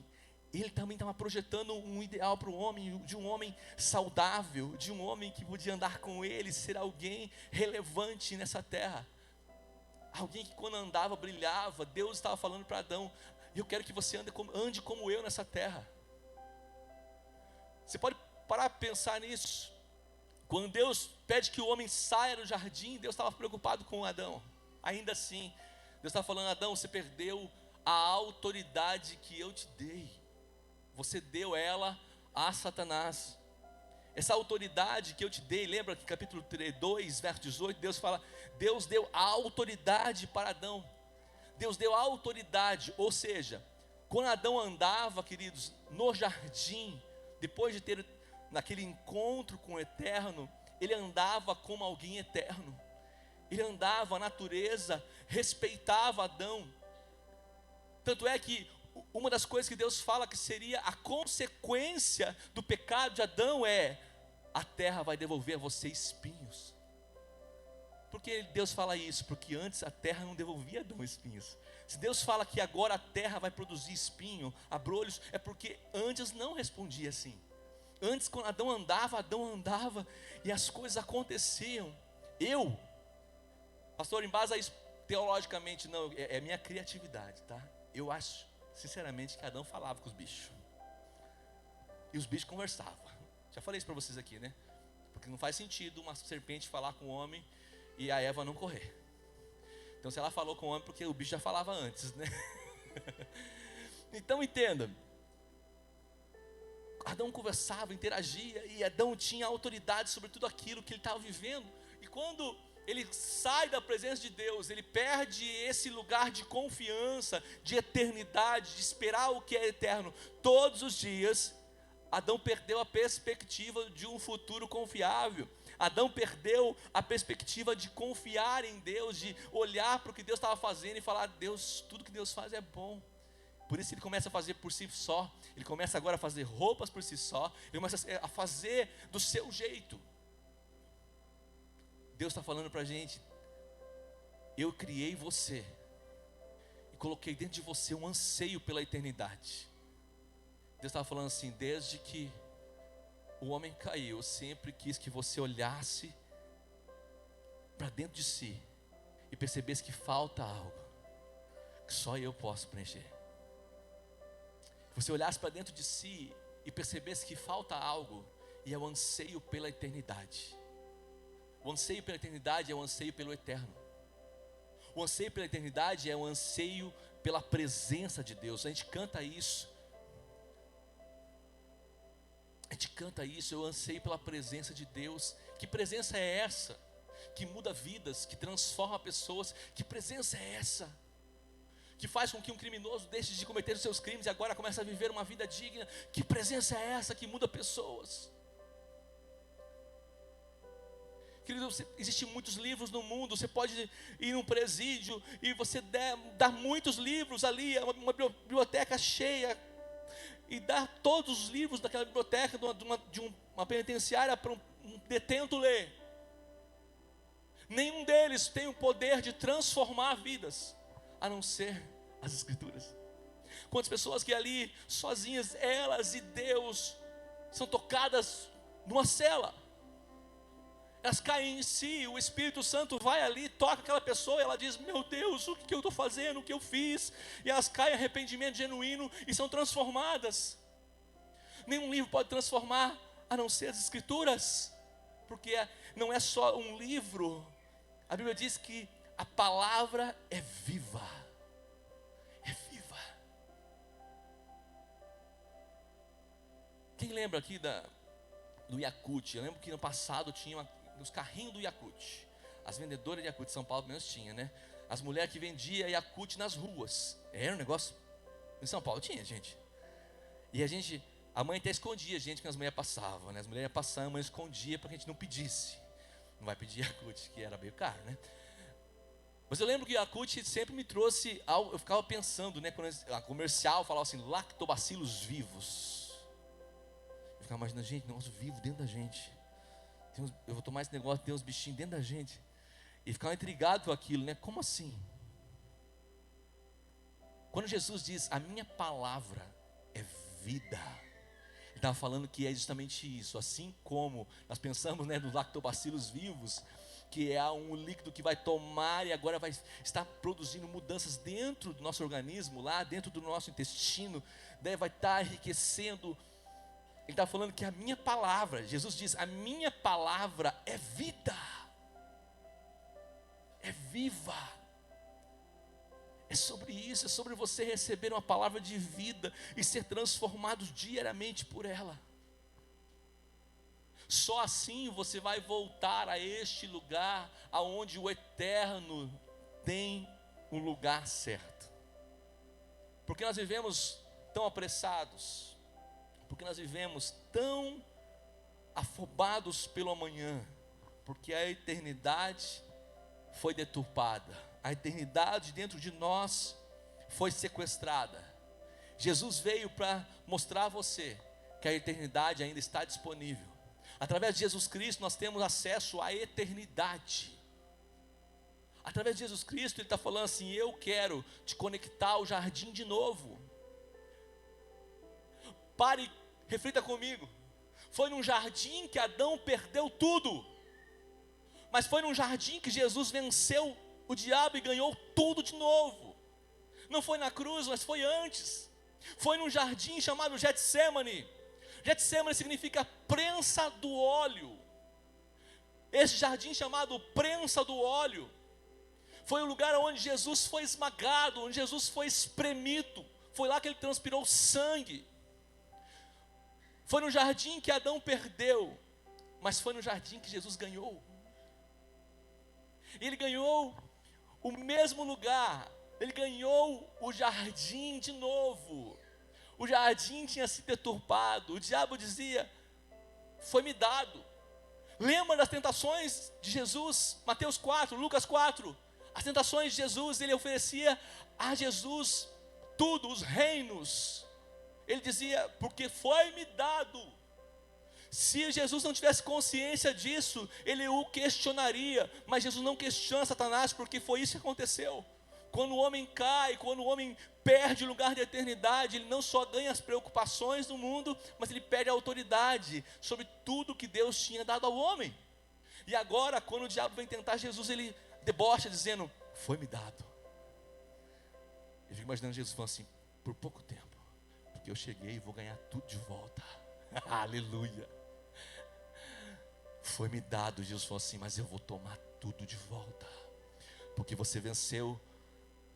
ele também estava projetando um ideal para o homem, de um homem saudável, de um homem que podia andar com ele, ser alguém relevante nessa terra. Alguém que quando andava brilhava. Deus estava falando para Adão: eu quero que você ande como eu nessa terra. Você pode parar para pensar nisso. Quando Deus pede que o homem saia do jardim, Deus estava preocupado com Adão. Ainda assim, Deus estava falando: Adão, você perdeu a autoridade que eu te dei. Você deu ela a Satanás. Essa autoridade que eu te dei, lembra que capítulo 2, verso 18, Deus fala, Deus deu a autoridade para Adão. Deus deu a autoridade, ou seja, quando Adão andava, queridos, no jardim, depois de ter naquele encontro com o eterno, ele andava como alguém eterno. Ele andava, a natureza respeitava Adão. Tanto é que uma das coisas que Deus fala que seria a consequência do pecado de Adão é: a terra vai devolver a você espinhos. Por que Deus fala isso? Porque antes a terra não devolvia a Adão espinhos. Se Deus fala que agora a terra vai produzir espinho, abrolhos, é porque antes não respondia assim. Antes, quando Adão andava e as coisas aconteciam. Pastor, embasa isso teologicamente, não, é minha criatividade, tá? Eu acho, sinceramente, que Adão falava com os bichos. E os bichos conversavam. Já falei isso para vocês aqui, né? Porque não faz sentido uma serpente falar com o homem e a Eva não correr. Então se ela falou com o homem, porque o bicho já falava antes, né? Então entenda, Adão conversava, interagia, e Adão tinha autoridade sobre tudo aquilo que ele estava vivendo. E quando ele sai da presença de Deus, ele perde esse lugar de confiança, de eternidade, de esperar o que é eterno todos os dias. Adão perdeu a perspectiva de um futuro confiável. Adão perdeu a perspectiva de confiar em Deus, de olhar para o que Deus estava fazendo e falar: Deus, tudo que Deus faz é bom. Por isso ele começa a fazer por si só. Ele começa agora a fazer roupas por si só. Ele começa a fazer do seu jeito. Deus está falando para a gente: eu criei você e coloquei dentro de você um anseio pela eternidade. Deus estava falando assim: desde que o homem caiu, eu sempre quis que você olhasse para dentro de si e percebesse que falta algo que só eu posso preencher. Você olhasse para dentro de si e percebesse que falta algo, e é o anseio pela eternidade. O anseio pela eternidade é o anseio pelo eterno. O anseio pela eternidade é o anseio pela presença de Deus. A gente canta isso. Eu anseio pela presença de Deus. Que presença é essa? Que muda vidas, que transforma pessoas. Que presença é essa? Que faz com que um criminoso deixe de cometer os seus crimes e agora começa a viver uma vida digna. Que presença é essa que muda pessoas? Querido, existem muitos livros no mundo. Você pode ir num presídio e você dar muitos livros ali, uma biblioteca cheia, e dar todos os livros daquela biblioteca de uma penitenciária para um detento ler. Nenhum deles tem o poder de transformar vidas, a não ser as Escrituras. Quantas pessoas que ali, sozinhas, elas e Deus, são tocadas numa cela. Elas caem em si, o Espírito Santo vai ali, toca aquela pessoa, e ela diz: meu Deus, o que eu estou fazendo, o que eu fiz? E elas caem em arrependimento genuíno e são transformadas. Nenhum livro pode transformar, a não ser as Escrituras, porque não é só um livro. A Bíblia diz que a palavra é viva. É viva. Quem lembra aqui do Yakult? Eu lembro que no passado tinha os carrinhos do Yakult. As vendedoras de Yakult, São Paulo pelo menos tinha, né? As mulheres que vendiam Yakult nas ruas. Era um negócio. Em São Paulo tinha, gente. E a mãe até escondia a gente quando as mulheres passavam, né? As mulheres passavam, a mãe escondia para que a gente não pedisse. Não vai pedir Yakult, que era meio caro, né? Mas eu lembro que a Yakult sempre me trouxe algo. Eu ficava pensando, né? Quando a comercial falava assim: lactobacilos vivos. Eu ficava imaginando: gente, negócio vivo dentro da gente. Eu vou tomar esse negócio, tem uns bichinhos dentro da gente. E ficava intrigado com aquilo, né? Como assim? Quando Jesus diz: a minha palavra é vida, ele estava falando que é justamente isso. Assim como nós pensamos, né, nos lactobacilos vivos, que é um líquido que vai tomar e agora vai estar produzindo mudanças dentro do nosso organismo, lá dentro do nosso intestino, né, vai estar enriquecendo. Ele está falando que a minha palavra, Jesus diz: a minha palavra é vida, é viva. É sobre isso, é sobre você receber uma palavra de vida e ser transformado diariamente por ela. Só assim você vai voltar a este lugar aonde o eterno tem um lugar certo. Porque nós vivemos tão apressados, porque nós vivemos tão afobados pelo amanhã, porque a eternidade foi deturpada, a eternidade dentro de nós foi sequestrada. Jesus veio para mostrar a você que a eternidade ainda está disponível. Através de Jesus Cristo nós temos acesso à eternidade. Através de Jesus Cristo Ele está falando assim: eu quero te conectar ao jardim de novo. Pare, reflita comigo. Foi num jardim que Adão perdeu tudo, mas foi num jardim que Jesus venceu o diabo e ganhou tudo de novo. Não foi na cruz, mas foi antes. Foi num jardim chamado Getsemane. Getsemane significa prensa do óleo. Esse jardim chamado prensa do óleo foi o lugar onde Jesus foi esmagado, onde Jesus foi espremido, Foi lá que ele transpirou sangue. Foi no jardim que Adão perdeu, mas foi no jardim que Jesus ganhou. Ele ganhou o mesmo lugar, ele ganhou o jardim de novo. O jardim tinha se deturpado, o diabo dizia, foi-me dado. Lembra das tentações de Jesus, Mateus 4, Lucas 4, as tentações de Jesus, ele oferecia a Jesus tudo, os reinos. Ele dizia, porque foi-me dado. Se Jesus não tivesse consciência disso, ele o questionaria, mas Jesus não questiona Satanás, porque foi isso que aconteceu. Quando o homem cai, quando o homem perde o lugar de eternidade, ele não só ganha as preocupações do mundo, mas ele perde a autoridade sobre tudo que Deus tinha dado ao homem. E agora, quando o diabo vem tentar Jesus, ele debocha dizendo, foi-me dado. Eu fico imaginando Jesus falando assim, por pouco tempo, porque eu cheguei e vou ganhar tudo de volta. Aleluia. Foi-me dado, Jesus falou assim, mas eu vou tomar tudo de volta, porque você venceu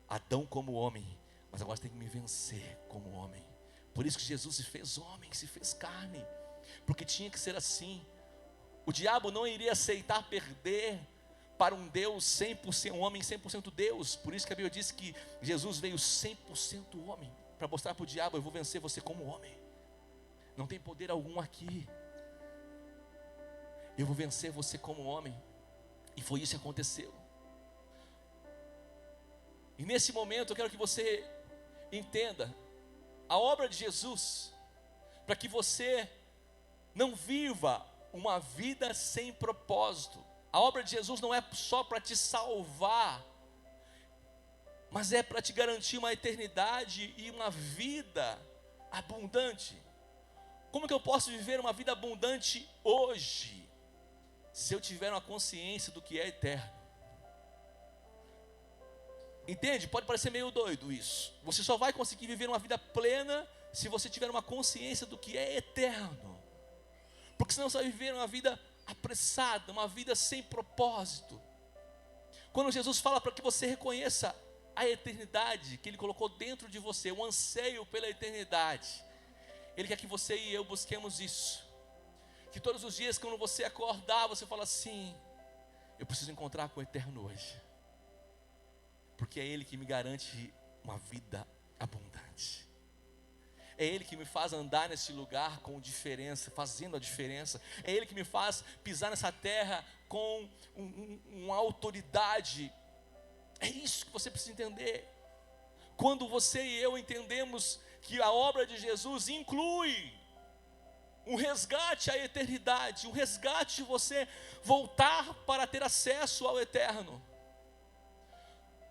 Adão como homem, mas agora você tem que me vencer como homem. Por isso que Jesus se fez homem, se fez carne, porque tinha que ser assim. O diabo não iria aceitar perder para um Deus 100%, um homem 100% Deus. Por isso que a Bíblia diz que Jesus veio 100% homem, para mostrar para o diabo, eu vou vencer você como homem. Não tem poder algum aqui. Eu vou vencer você como homem. E foi isso que aconteceu. E nesse momento eu quero que você entenda a obra de Jesus, para que você não viva uma vida sem propósito. A obra de Jesus não é só para te salvar, mas é para te garantir uma eternidade e uma vida abundante. Como que eu posso viver uma vida abundante hoje, se eu tiver uma consciência do que é eterno? Entende? Pode parecer meio doido isso. Você só vai conseguir viver uma vida plena se você tiver uma consciência do que é eterno. Porque senão você vai viver uma vida apressada, uma vida sem propósito. Quando Jesus fala para que você reconheça a eternidade que Ele colocou dentro de você, o anseio pela eternidade, Ele quer que você e eu busquemos isso. Que todos os dias, quando você acordar, você fala assim, eu preciso encontrar com o eterno hoje, porque é Ele que me garante uma vida abundante. É Ele que me faz andar nesse lugar com diferença, fazendo a diferença. É Ele que me faz pisar nessa terra com uma autoridade. É isso que você precisa entender. Quando você e eu entendemos que a obra de Jesus inclui um resgate à eternidade, um resgate de você voltar para ter acesso ao eterno.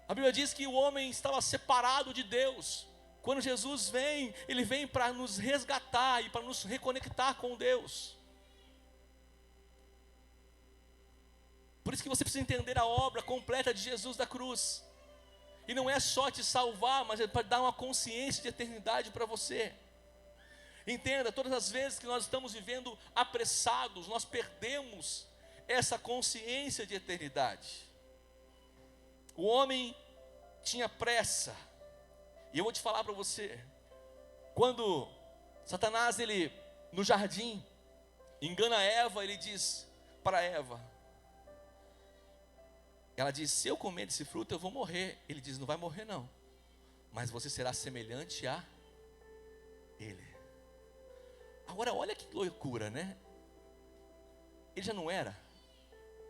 A Bíblia diz que o homem estava separado de Deus. Quando Jesus vem, Ele vem para nos resgatar e para nos reconectar com Deus. Por isso que você precisa entender a obra completa de Jesus da cruz. E não é só te salvar, mas é para dar uma consciência de eternidade para você. Entenda, todas as vezes que nós estamos vivendo apressados, nós perdemos essa consciência de eternidade. O homem tinha pressa. E eu vou te falar para você, quando Satanás, ele no jardim engana Eva, ele diz para Eva, ela diz, se eu comer desse fruto eu vou morrer. Ele diz, não vai morrer não, mas você será semelhante a Ele. Agora olha que loucura, né? Ele já não era,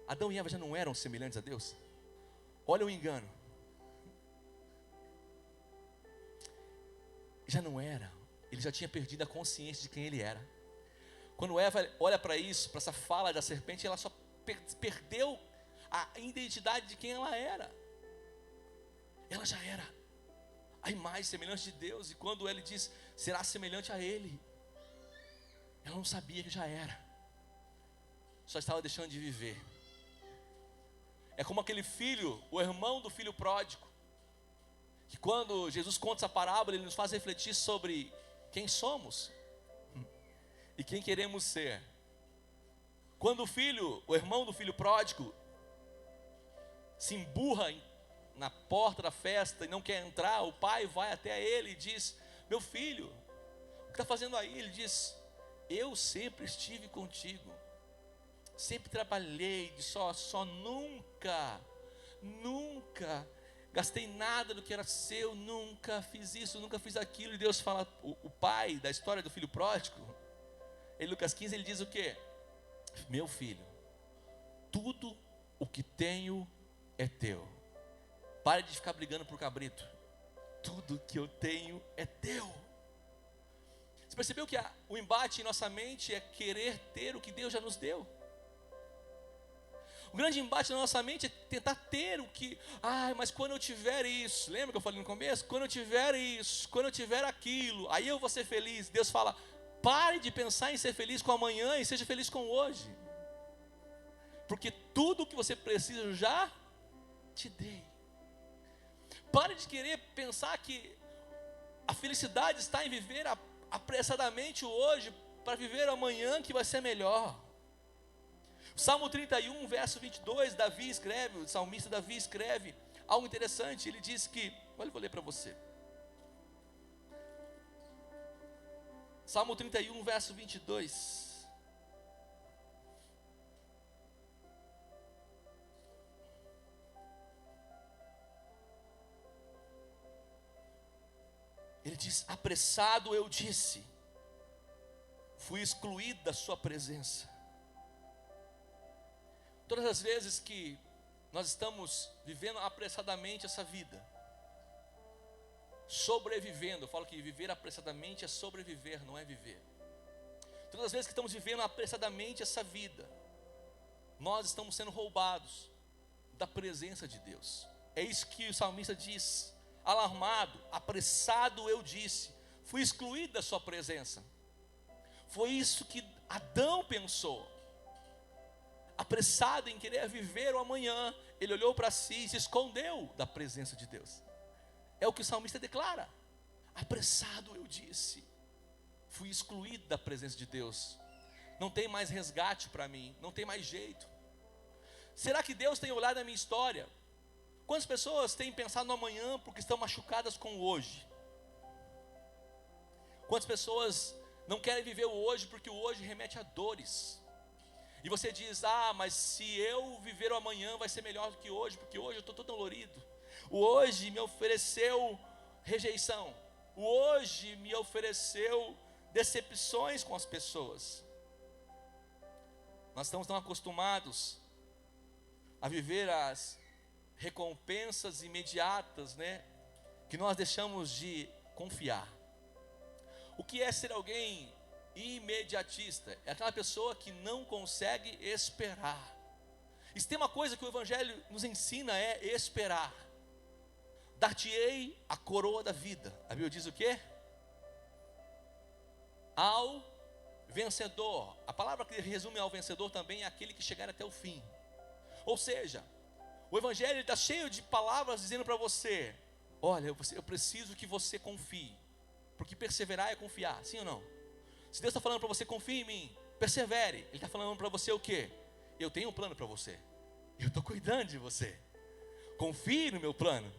Adão e Eva já não eram semelhantes a Deus. Olha o engano. Já não era. Ele já tinha perdido a consciência de quem ele era. Quando Eva olha para isso, para essa fala da serpente, ela só perdeu a identidade de quem ela era. Ela já era a imagem semelhante de Deus. E quando ele diz, será semelhante a Ele, ela não sabia que já era. Só estava deixando de viver. É como aquele filho, o irmão do filho pródigo, que quando Jesus conta essa parábola, Ele nos faz refletir sobre quem somos e quem queremos ser. Quando o filho, o irmão do filho pródigo, se emburra na porta da festa e não quer entrar, o pai vai até ele e diz, meu filho, o que está fazendo aí? Ele diz, eu sempre estive contigo, sempre trabalhei de só nunca gastei nada do que era seu, nunca fiz isso, nunca fiz aquilo. E Deus fala, o pai da história do filho pródigo, em Lucas 15 ele diz o quê? Meu filho, tudo o que tenho é teu. Pare de ficar brigando por cabrito. Tudo que eu tenho é teu. Você percebeu que o embate em nossa mente é querer ter o que Deus já nos deu? O grande embate na nossa mente é tentar ter o que, mas quando eu tiver isso, lembra que eu falei no começo? Quando eu tiver isso, quando eu tiver aquilo, aí eu vou ser feliz. Deus fala, pare de pensar em ser feliz com amanhã e seja feliz com hoje. Porque tudo o que você precisa eu já te dei. Pare de querer pensar que a felicidade está em viver apressadamente o hoje, para viver o amanhã que vai ser melhor. Salmo 31, verso 22, Davi escreve, o salmista Davi escreve algo interessante. Ele diz que, olha, eu vou ler para você. Salmo 31, verso 22. Ele diz, apressado eu disse, fui excluído da sua presença. Todas as vezes que nós estamos vivendo apressadamente essa vida, sobrevivendo, eu falo que viver apressadamente é sobreviver, não é viver. Todas as vezes que estamos vivendo apressadamente essa vida, nós estamos sendo roubados da presença de Deus. É isso que o salmista diz, alarmado, apressado eu disse, fui excluído da sua presença. Foi isso que Adão pensou. Apressado em querer viver o amanhã, ele olhou para si e se escondeu da presença de Deus. É o que o salmista declara. Apressado eu disse, fui excluído da presença de Deus. Não tem mais resgate para mim, não tem mais jeito. Será que Deus tem olhado a minha história? Quantas pessoas têm pensado no amanhã porque estão machucadas com o hoje? Quantas pessoas não querem viver o hoje porque o hoje remete a dores? E você diz, mas se eu viver o amanhã vai ser melhor do que hoje, porque hoje eu estou todo dolorido. O hoje me ofereceu rejeição. O hoje me ofereceu decepções com as pessoas. Nós estamos tão acostumados a viver as recompensas imediatas, né? Que nós deixamos de confiar. O que é ser alguém imediatista? É aquela pessoa que não consegue esperar. E se tem uma coisa que o Evangelho nos ensina é esperar. Dar-te-ei a coroa da vida. A Bíblia diz o quê? Ao vencedor. A palavra que resume ao vencedor também é aquele que chegar até o fim. Ou seja, o Evangelho está cheio de palavras dizendo para você, olha, eu preciso que você confie. Porque perseverar é confiar, sim ou não? Se Deus está falando para você, confie em mim, persevere. Ele está falando para você o quê? Eu tenho um plano para você. Eu estou cuidando de você. Confie no meu plano.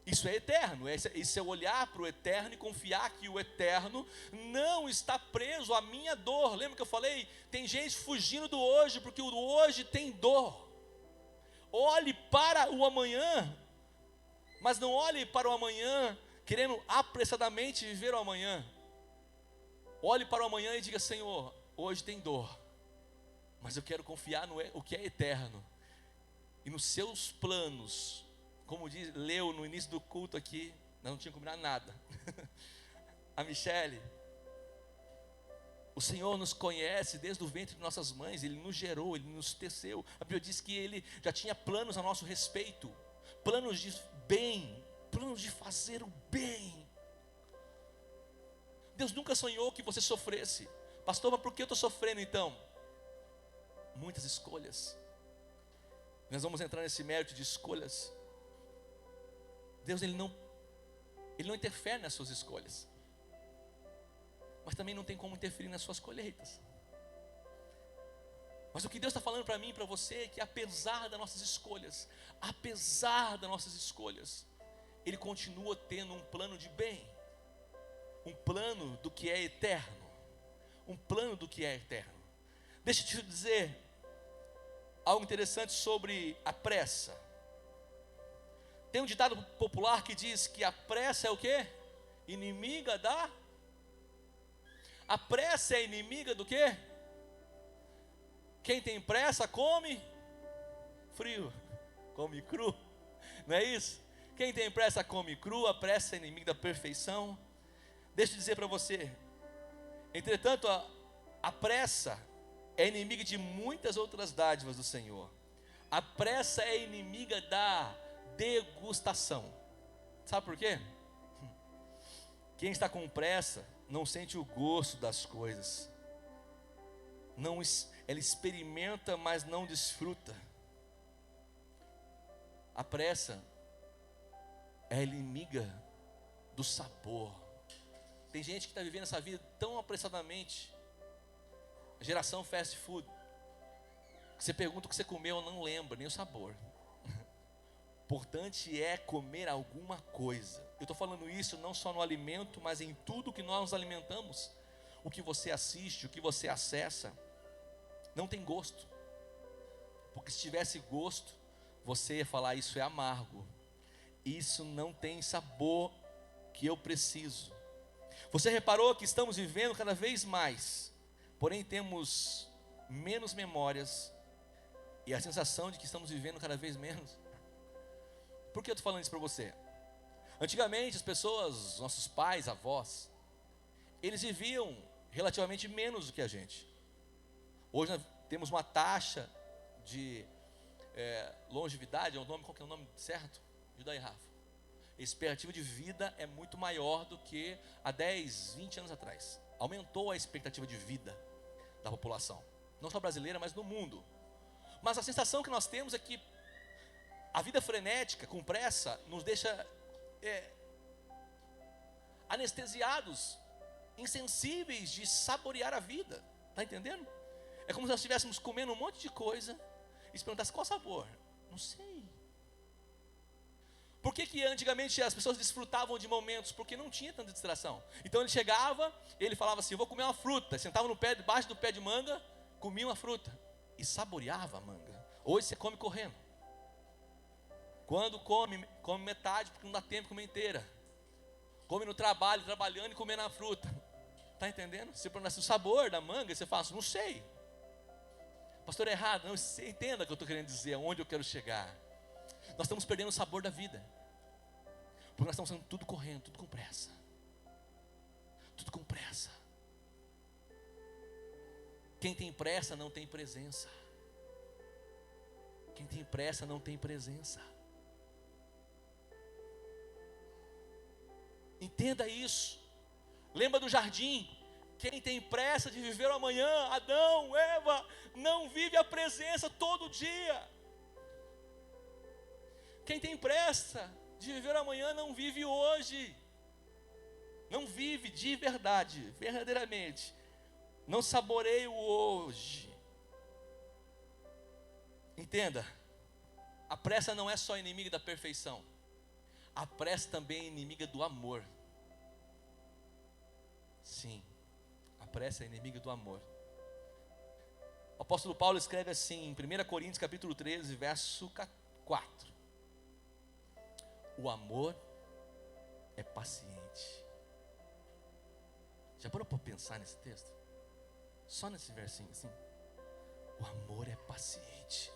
Isso é eterno. Isso é olhar para o eterno e confiar que o eterno não está preso à minha dor. Lembra que eu falei? Tem gente fugindo do hoje porque o hoje tem dor. Olhe para o amanhã, mas não olhe para o amanhã querendo apressadamente viver o amanhã. Olhe para o amanhã e diga, Senhor, hoje tem dor, mas eu quero confiar no que é eterno e nos seus planos. Como leu no início do culto aqui, nós não tínhamos combinado nada. A Michele, o Senhor nos conhece desde o ventre de nossas mães, Ele nos gerou, Ele nos teceu. A Bíblia diz que Ele já tinha planos a nosso respeito, planos de bem, planos de fazer o bem. Deus nunca sonhou que você sofresse. Pastor, mas por que eu estou sofrendo então? Muitas escolhas. Nós vamos entrar nesse mérito de escolhas. Deus ele não interfere nas suas escolhas, mas também não tem como interferir nas suas colheitas. Mas o que Deus está falando para mim e para você é que apesar das nossas escolhas, Ele continua tendo um plano de bem. um plano do que é eterno. Um plano do que é eterno. Deixa eu te dizer algo interessante sobre a pressa. Tem um ditado popular que diz que a pressa é o quê? Inimiga da... A pressa é inimiga do quê? Quem tem pressa come frio, come cru, não é isso? Quem tem pressa come cru, a pressa é inimiga da perfeição. Deixa eu dizer para você, entretanto, a pressa é inimiga de muitas outras dádivas do Senhor. A pressa é inimiga da degustação. Sabe por quê? Quem está com pressa não sente o gosto das coisas. Ela experimenta, mas não desfruta. A pressa é inimiga do sabor. Tem gente que está vivendo essa vida tão apressadamente. A geração fast food. Que você pergunta o que você comeu, não lembra nem o sabor. Importante é comer alguma coisa. Eu estou falando isso não só no alimento, mas em tudo que nós nos alimentamos. O que você assiste, o que você acessa, não tem gosto. Porque se tivesse gosto, você ia falar: isso é amargo, isso não tem sabor que eu preciso. Você reparou que estamos vivendo cada vez mais, porém temos menos memórias e a sensação de que estamos vivendo cada vez menos? Por que eu estou falando isso para você? Antigamente as pessoas, nossos pais, avós, eles viviam relativamente menos do que a gente. Hoje nós temos uma taxa de longevidade, qual que é o nome certo? Ajuda aí, Rafa. A expectativa de vida é muito maior do que há 10, 20 anos atrás. Aumentou a expectativa de vida da população, não só brasileira, mas no mundo. Mas a sensação que nós temos é que a vida frenética, com pressa, nos deixa anestesiados, insensíveis de saborear a vida. Está entendendo? É como se nós estivéssemos comendo um monte de coisa e se perguntasse: qual sabor? Não sei. Por que antigamente as pessoas desfrutavam de momentos? Porque não tinha tanta distração. Então ele chegava, ele falava assim: eu vou comer uma fruta. Sentava debaixo do pé de manga, comia uma fruta e saboreava a manga. Hoje você come correndo. Quando come metade, porque não dá tempo de comer inteira. Come no trabalho, trabalhando e comendo a fruta. Está entendendo? Você pergunta o sabor da manga, você fala assim: não sei. Pastor, é errado. Não, você entenda o que eu estou querendo dizer, aonde eu quero chegar. Nós estamos perdendo o sabor da vida, porque nós estamos fazendo tudo correndo, tudo com pressa. Tudo com pressa. Quem tem pressa não tem presença. Quem tem pressa não tem presença. Entenda isso. Lembra do jardim? Quem tem pressa de viver o amanhã, Adão, Eva, não vive a presença todo dia. Quem tem pressa de viver o amanhã não vive hoje. Não vive de verdade, verdadeiramente. Não saboreia o hoje. Entenda, a pressa não é só inimiga da perfeição. A pressa também é inimiga do amor. Sim, a pressa é inimiga do amor. O apóstolo Paulo escreve assim em 1 Coríntios capítulo 13, verso 4. O amor é paciente. Já parou para pensar nesse texto? Só nesse versinho assim. O amor é paciente.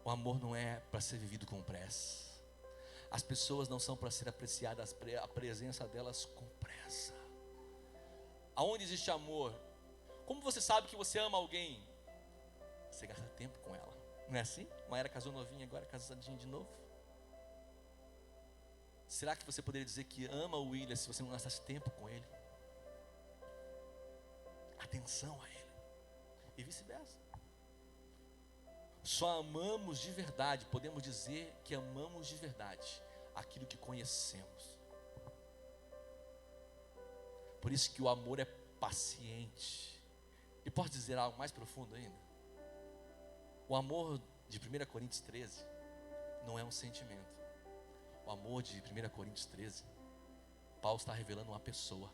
O amor não é para ser vivido com pressa. As pessoas não são para ser apreciadas, a presença delas com pressa. Aonde existe amor? Como você sabe que você ama alguém? Você gasta tempo com ela. Não é assim? Uma era casou novinha, agora casadinha de novo. Será que você poderia dizer que ama o William se você não gastasse tempo com ele? Atenção a ele. E vice-versa. Só amamos de verdade, podemos dizer que amamos de verdade aquilo que conhecemos. Por isso que o amor é paciente. E posso dizer algo mais profundo ainda? O amor de 1 Coríntios 13 não é um sentimento. O amor de 1 Coríntios 13 Paulo está revelando uma pessoa.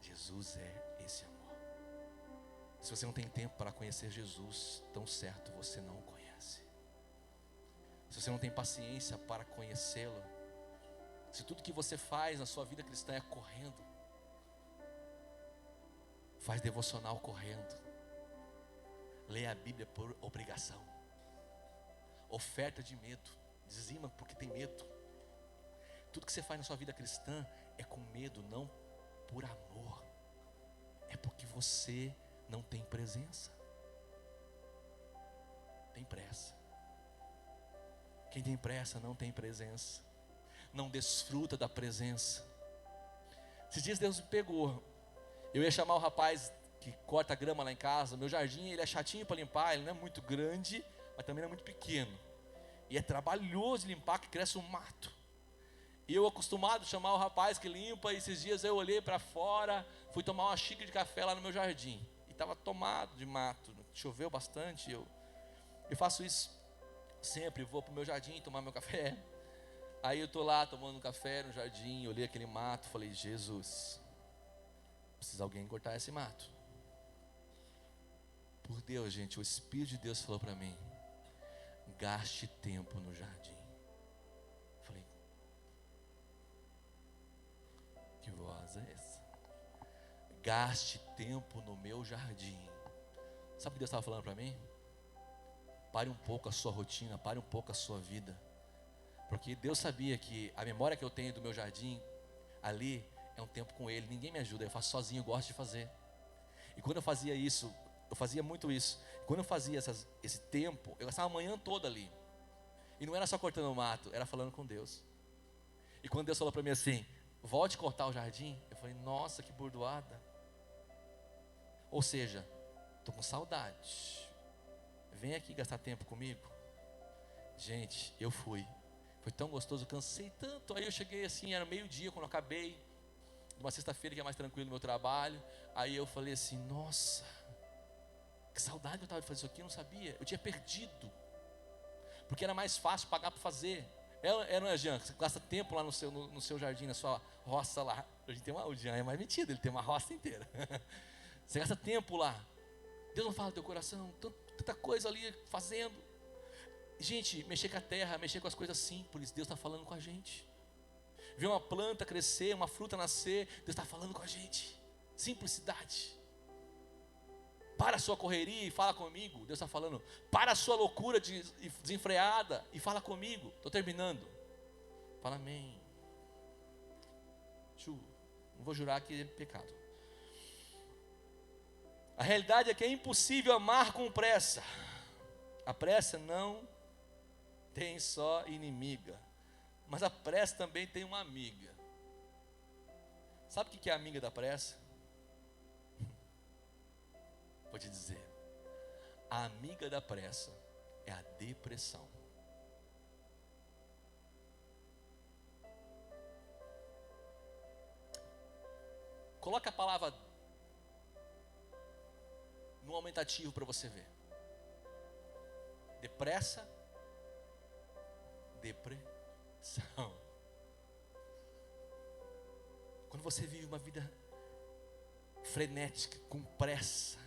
Jesus é esse amor. Se você não tem tempo para conhecer Jesus, tão certo você não o conhece. Se você não tem paciência para conhecê-lo, se tudo que você faz na sua vida cristã é correndo, faz devocional correndo, lê a Bíblia por obrigação, oferta de medo, dizima porque tem medo. Tudo que você faz na sua vida cristã é com medo, não por amor. É porque você não tem presença. Tem pressa. Quem tem pressa não tem presença, não desfruta da presença. Esses dias Deus me pegou. Eu ia chamar o rapaz que corta a grama lá em casa. Meu jardim, ele é chatinho para limpar. Ele não é muito grande, mas também não é muito pequeno. E é trabalhoso limpar, que cresce um mato. E eu acostumado a chamar o rapaz que limpa. E esses dias eu olhei para fora, fui tomar uma xícara de café lá no meu jardim. E estava tomado de mato, choveu bastante. Eu faço isso sempre, vou para o meu jardim tomar meu café. Aí eu estou lá tomando café no jardim, olhei aquele mato, falei, Jesus, precisa alguém cortar esse mato. Por Deus, gente, o Espírito de Deus falou para mim, gaste tempo no jardim. Falei, que voz é essa? Gaste tempo no meu jardim. Sabe o que Deus estava falando para mim? Pare um pouco a sua rotina, pare um pouco a sua vida. Porque Deus sabia que a memória que eu tenho do meu jardim, ali, é um tempo com Ele. Ninguém me ajuda, eu faço sozinho, eu gosto de fazer. E quando eu fazia isso, eu fazia muito isso. Quando eu fazia esse tempo, eu gastava a manhã toda ali. E não era só cortando o mato, era falando com Deus. E quando Deus falou para mim assim, volte a cortar o jardim, eu falei, nossa, que burdoada. Ou seja, estou com saudade. Vem aqui gastar tempo comigo. Gente, eu fui. Foi tão gostoso, cansei tanto. Aí eu cheguei assim, era meio-dia quando eu acabei. Uma sexta-feira que é mais tranquilo no meu trabalho. Aí eu falei assim, nossa, que saudade que eu estava de fazer isso aqui, eu não sabia. Eu tinha perdido. Porque era mais fácil pagar para fazer. Não é, Jean? Você gasta tempo lá no seu jardim, na sua roça lá. O Jean é mais metido, ele tem uma roça inteira. Você gasta tempo lá. Deus não fala do teu coração, tanta coisa ali fazendo. Gente, mexer com a terra, mexer com as coisas simples, Deus está falando com a gente. Ver uma planta crescer, uma fruta nascer, Deus está falando com a gente. Simplicidade. Para a sua correria e fala comigo. Deus está falando. Para a sua loucura desenfreada e fala comigo. Estou terminando. Fala amém. Não vou jurar que é pecado. A realidade é que é impossível amar com pressa. A pressa não tem só inimiga, mas a pressa também tem uma amiga. Sabe o que é a amiga da pressa? Vou te dizer. A amiga da pressa é a depressão. Coloca a palavra no aumentativo para você ver. Depressa, depressão. Quando você vive uma vida frenética, com pressa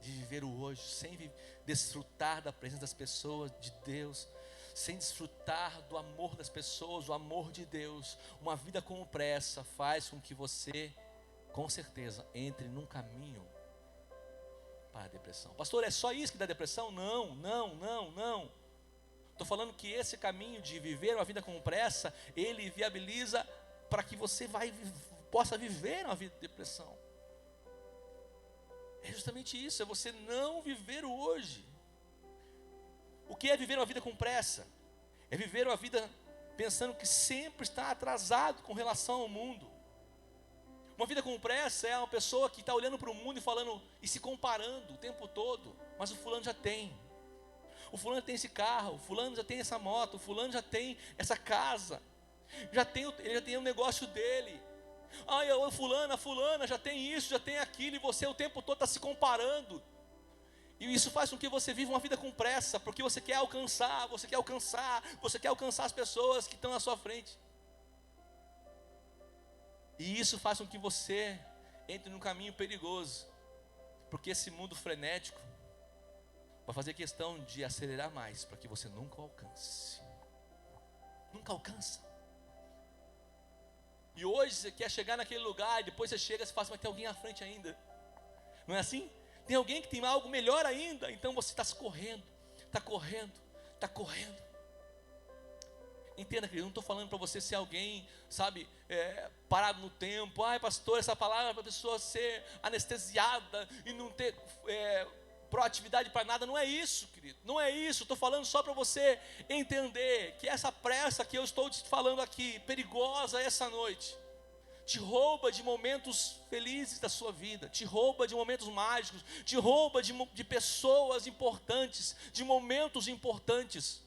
de viver o hoje, sem desfrutar da presença das pessoas, de Deus, sem desfrutar do amor das pessoas, o amor de Deus, uma vida com pressa faz com que você, com certeza, entre num caminho para a depressão. Pastor, é só isso que dá depressão? Não. Estou falando que esse caminho de viver uma vida com pressa, ele viabiliza para que você possa viver uma vida de depressão. É justamente isso, é você não viver o hoje. O que é viver uma vida com pressa? É viver uma vida pensando que sempre está atrasado com relação ao mundo. Uma vida com pressa é uma pessoa que está olhando para o mundo e falando e se comparando o tempo todo. Mas o fulano já tem. O fulano já tem esse carro, o fulano já tem essa moto, o fulano já tem essa casa. Ele já tem o negócio dele. A fulana já tem isso, já tem aquilo. E você o tempo todo está se comparando. E isso faz com que você viva uma vida com pressa. Porque você quer alcançar as pessoas que estão na sua frente. E isso faz com que você entre num caminho perigoso, porque esse mundo frenético vai fazer questão de acelerar mais, para que você nunca alcance. Nunca alcança. E hoje você quer chegar naquele lugar, e depois você chega e fala, mas tem alguém à frente ainda. Não é assim? Tem alguém que tem algo melhor ainda. Então você está correndo, está correndo, está correndo. Entenda, querido, eu não estou falando para você ser alguém, sabe, parado no tempo. Ai, pastor, essa palavra é para a pessoa ser anestesiada e não ter proatividade para nada. Não é isso, querido, não é isso. Estou falando só para você entender que essa pressa que eu estou te falando aqui, perigosa essa noite, te rouba de momentos felizes da sua vida, te rouba de momentos mágicos, te rouba de pessoas importantes, de momentos importantes.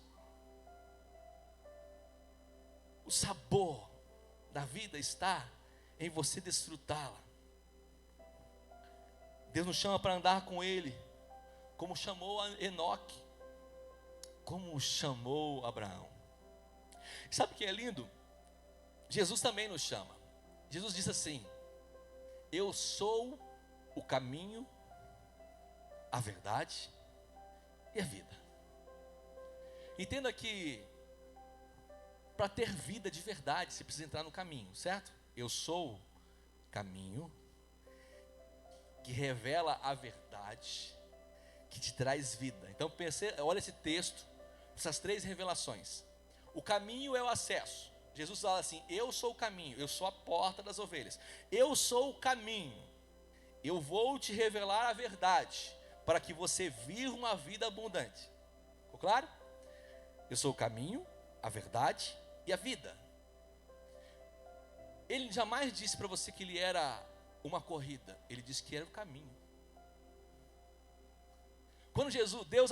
O sabor da vida está em você desfrutá-la. Deus nos chama para andar com Ele, como chamou a Enoque, como chamou Abraão. Sabe o que é lindo? Jesus também nos chama. Jesus disse assim: eu sou o caminho, a verdade e a vida. Entenda que para ter vida de verdade, você precisa entrar no caminho, certo? Eu sou o caminho que revela a verdade, que te traz vida. Então olha esse texto, essas três revelações. O caminho é o acesso. Jesus fala assim: eu sou o caminho, eu sou a porta das ovelhas. Eu sou o caminho. Eu vou te revelar a verdade, para que você viva uma vida abundante. Ficou claro? Eu sou o caminho, a verdade e a vida. Ele jamais disse para você que ele era uma corrida. Ele disse que era o caminho. Quando Deus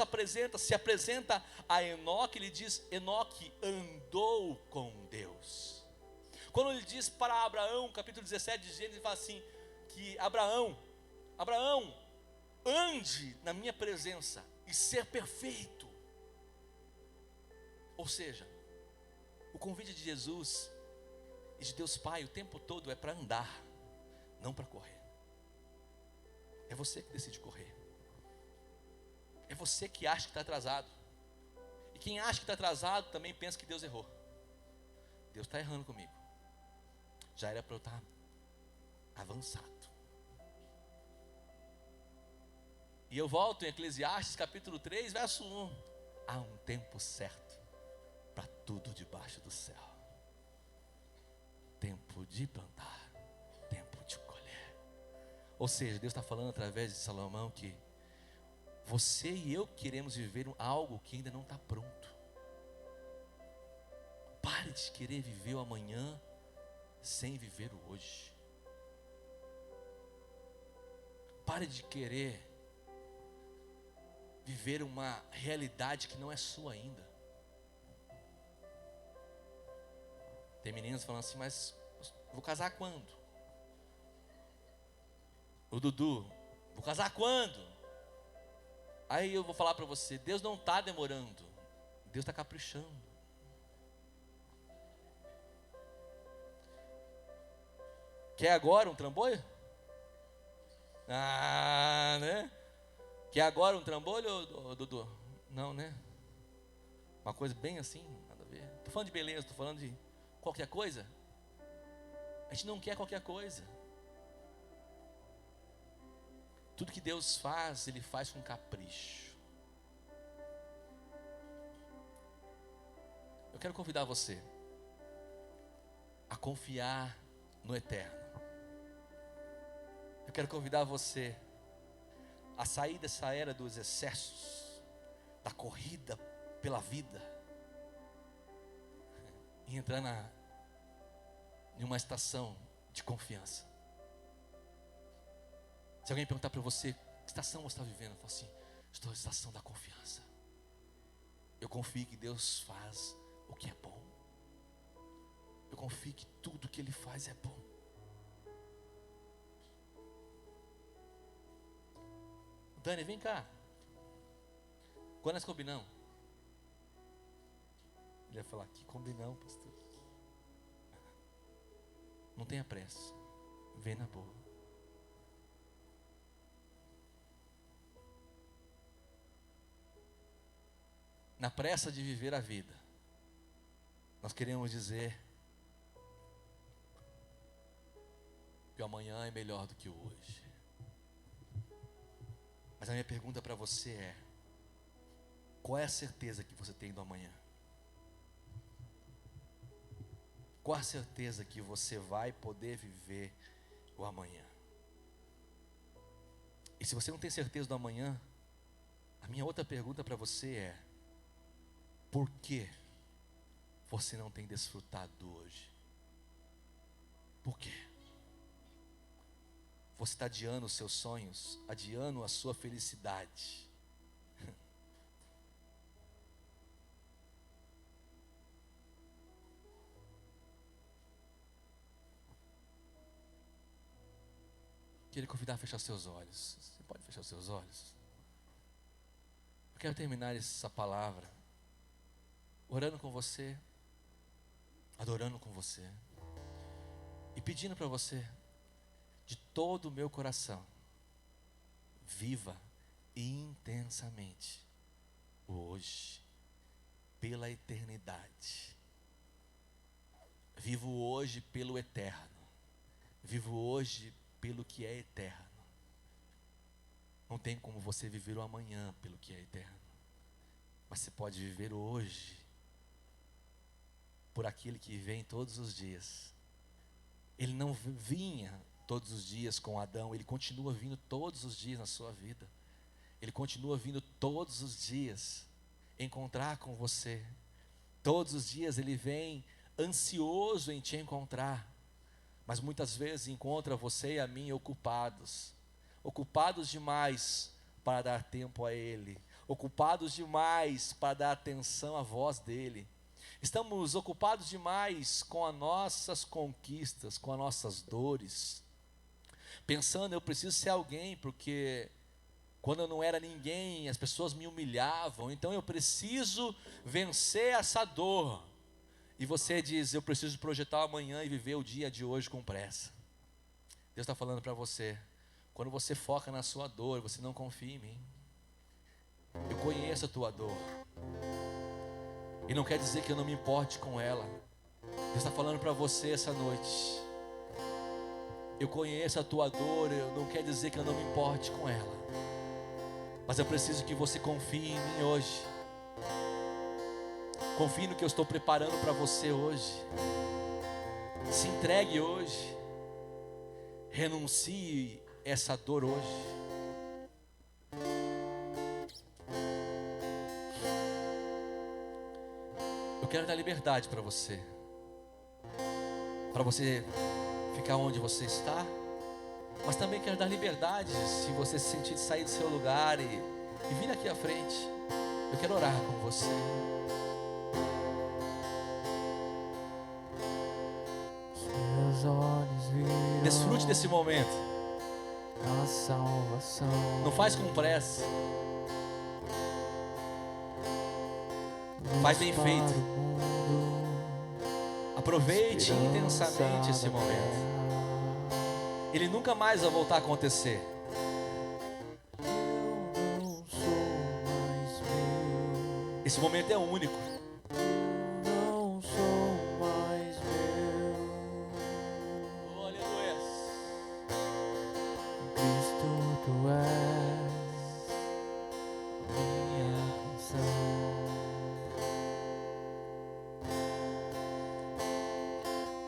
se apresenta a Enoque, ele diz: Enoque andou com Deus. Quando ele diz para Abraão, capítulo 17 de Gênesis, ele fala assim, que Abraão, ande na minha presença e ser perfeito. Ou seja, o convite de Jesus e de Deus Pai o tempo todo é para andar, não para correr. É você que decide correr. É você que acha que está atrasado. E quem acha que está atrasado também pensa que Deus errou. Deus está errando comigo. Já era para eu estar avançado. E eu volto em Eclesiastes capítulo 3, verso 1. Há um tempo certo para tudo debaixo do céu. Tempo de plantar, tempo de colher. Ou seja, Deus está falando através de Salomão que você e eu queremos viver algo que ainda não está pronto. Pare de querer viver o amanhã sem viver o hoje. Pare de querer viver uma realidade que não é sua ainda. Tem meninas falando assim, mas vou casar quando? O Dudu, vou casar quando? Aí eu vou falar para você, Deus não está demorando, Deus está caprichando. Quer agora um trambolho? Ah, né? Quer agora um trambolho, Dudu? Não, né? Uma coisa bem assim, nada a ver. Estou falando de beleza, estou falando de qualquer coisa. A gente não quer qualquer coisa. Tudo que Deus faz, Ele faz com capricho. Eu quero convidar você a confiar no eterno. Eu quero convidar você a sair dessa era dos excessos, da corrida pela vida, e entrar em uma estação de confiança. Se alguém perguntar para você, que estação você está vivendo? Eu falo assim, estou na estação da confiança. Eu confio que Deus faz o que é bom. Eu confio que tudo que Ele faz é bom. Dani, vem cá. Quando nós combinamos? Ele ia falar, que combinamos, pastor? Não tenha pressa. Vem na boa. Na pressa de viver a vida, nós queremos dizer que o amanhã é melhor do que o hoje. Mas a minha pergunta para você é: qual é a certeza que você tem do amanhã? Qual a certeza que você vai poder viver o amanhã? E se você não tem certeza do amanhã, a minha outra pergunta para você é: por que você não tem desfrutado do hoje? Por quê? Você está adiando os seus sonhos, adiando a sua felicidade. Queria convidar a fechar seus olhos. Você pode fechar os seus olhos? Eu quero terminar essa palavra orando com você, adorando com você e pedindo para você, de todo o meu coração, viva intensamente o hoje, pela eternidade. Vivo hoje pelo eterno. Vivo hoje pelo que é eterno. Não tem como você viver o amanhã pelo que é eterno, mas você pode viver o hoje por aquele que vem todos os dias. Ele não vinha todos os dias com Adão, ele continua vindo todos os dias na sua vida. Ele continua vindo todos os dias encontrar com você. Todos os dias ele vem ansioso em te encontrar, mas muitas vezes encontra você e a mim ocupados demais para dar tempo a ele, ocupados demais para dar atenção à voz dele. Estamos ocupados demais com as nossas conquistas, com as nossas dores, pensando, eu preciso ser alguém, porque quando eu não era ninguém, as pessoas me humilhavam, então eu preciso vencer essa dor. E você diz, eu preciso projetar o amanhã e viver o dia de hoje com pressa. Deus está falando para você, quando você foca na sua dor, você não confia em mim. Eu conheço a tua dor, e não quer dizer que eu não me importe com ela. Deus está falando para você essa noite, eu conheço a tua dor, não quer dizer que eu não me importe com ela, mas eu preciso que você confie em mim hoje. Confie no que eu estou preparando para você hoje. Se entregue hoje. Renuncie essa dor hoje. Eu quero dar liberdade para você ficar onde você está, mas também quero dar liberdade, se você se sentir de sair do seu lugar e vir aqui à frente. Eu quero orar com você. Meus olhos viram Desfrute desse momento. a salvação. Não faz com pressa. Faz bem feito. Aproveite intensamente esse momento. Ele nunca mais vai voltar a acontecer. Eu não sou mais meu. Esse momento é único. Não sou mais meu. Oh, aleluia. Cristo, tu és minha canção.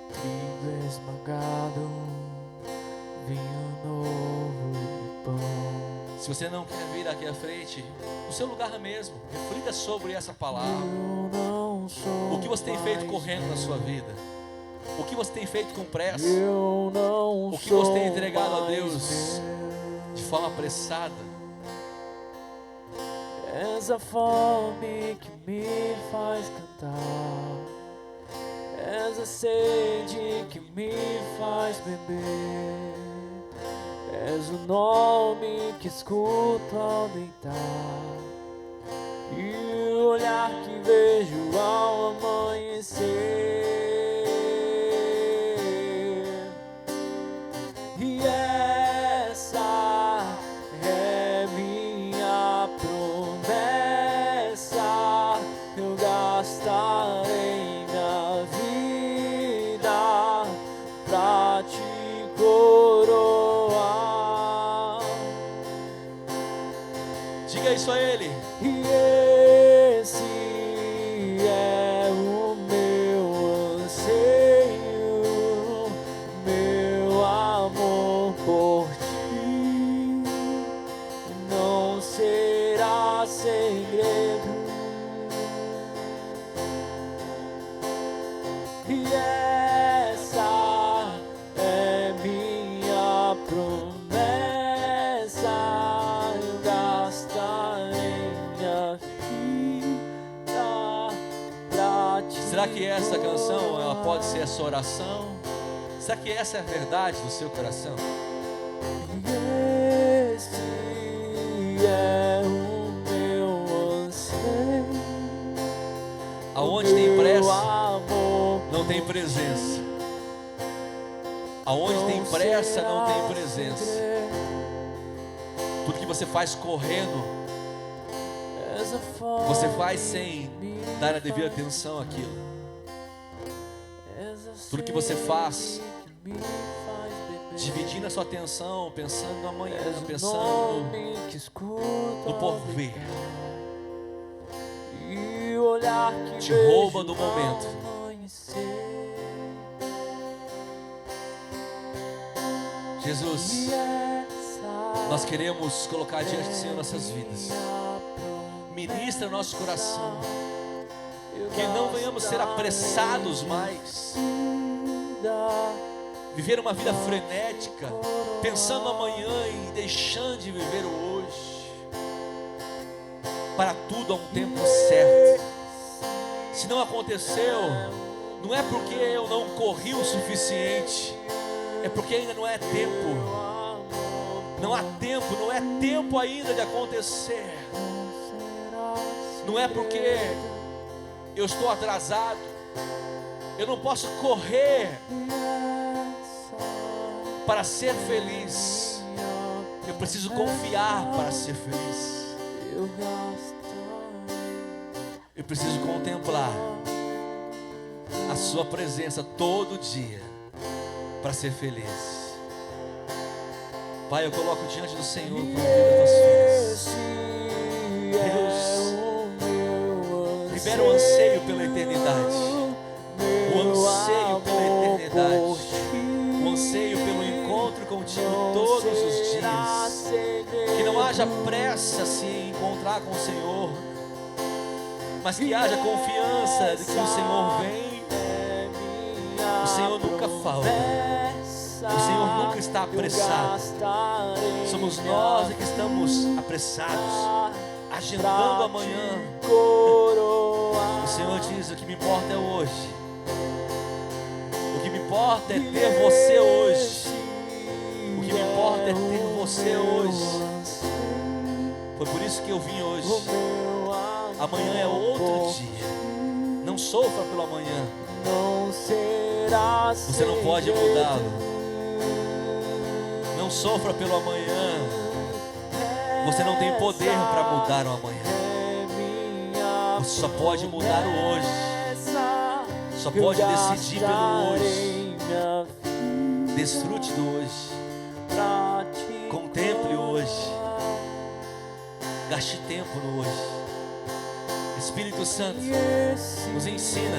Trigo esmagado, vinho novo e pão. Se você não quer vir aqui à frente, no seu lugar mesmo, reflita sobre essa palavra. Eu não sou O que você tem feito mais correndo na sua vida? O que você tem feito com pressa? Eu não O que sou você tem entregado a mais Deus meu. de forma apressada? És a fome que me faz cantar, és a sede que me faz beber, és o nome que escuto ao deitar, e o olhar que vejo ao amanhecer. pra te coroar. Diga isso a Ele. E esse é o meu anseio, meu amor por ti não será segredo. E essa é minha promessa, eu gastarei minha vida pra te. Será que essa canção ela pode ser a sua oração? Será que essa é a verdade do seu coração? Esse é o meu anseio, Aonde tem pressa, amor não tem presença. Aonde tem pressa, não tem presença. Tudo que você faz correndo, você faz sem dar a devida atenção àquilo. Tudo que você faz, dividindo a sua atenção, pensando no amanhã, pensando no porvir, e o olhar que te rouba do momento. Jesus, nós queremos colocar diante do Senhor nossas vidas. Ministra o nosso coração, que não venhamos ser apressados mais, viver uma vida frenética, pensando no amanhã e deixando de viver o hoje. Para tudo há um tempo certo. Se não aconteceu, não é porque eu não corri o suficiente, é porque ainda não é tempo. Não há tempo, não é tempo ainda de acontecer. Não é porque eu estou atrasado, eu não posso correr para ser feliz. Eu preciso confiar para ser feliz. Eu preciso contemplar a sua presença todo dia para ser feliz. Pai, eu coloco diante do Senhor por vida das tuas filhas. Deus, libera o anseio pela eternidade, o anseio pela eternidade, o anseio pelo encontro contigo todos os dias. Que não haja pressa se encontrar com o Senhor, mas que haja confiança de que o Senhor vem. O Senhor nunca falta, o Senhor nunca está apressado. Somos nós que estamos apressados, agendando amanhã. O Senhor diz: o que me importa é hoje. O que me importa é ter você hoje. O que me importa é ter você hoje. Foi por isso que eu vim hoje. Amanhã é outro dia. Não sofra pelo amanhã. Você não pode mudá-lo. Não sofra pelo amanhã. Você não tem poder para mudar o amanhã. Você só pode mudar o hoje. Só pode decidir pelo hoje. Desfrute do hoje. Contemple o hoje. Gaste tempo no hoje. Espírito Santo, nos ensina.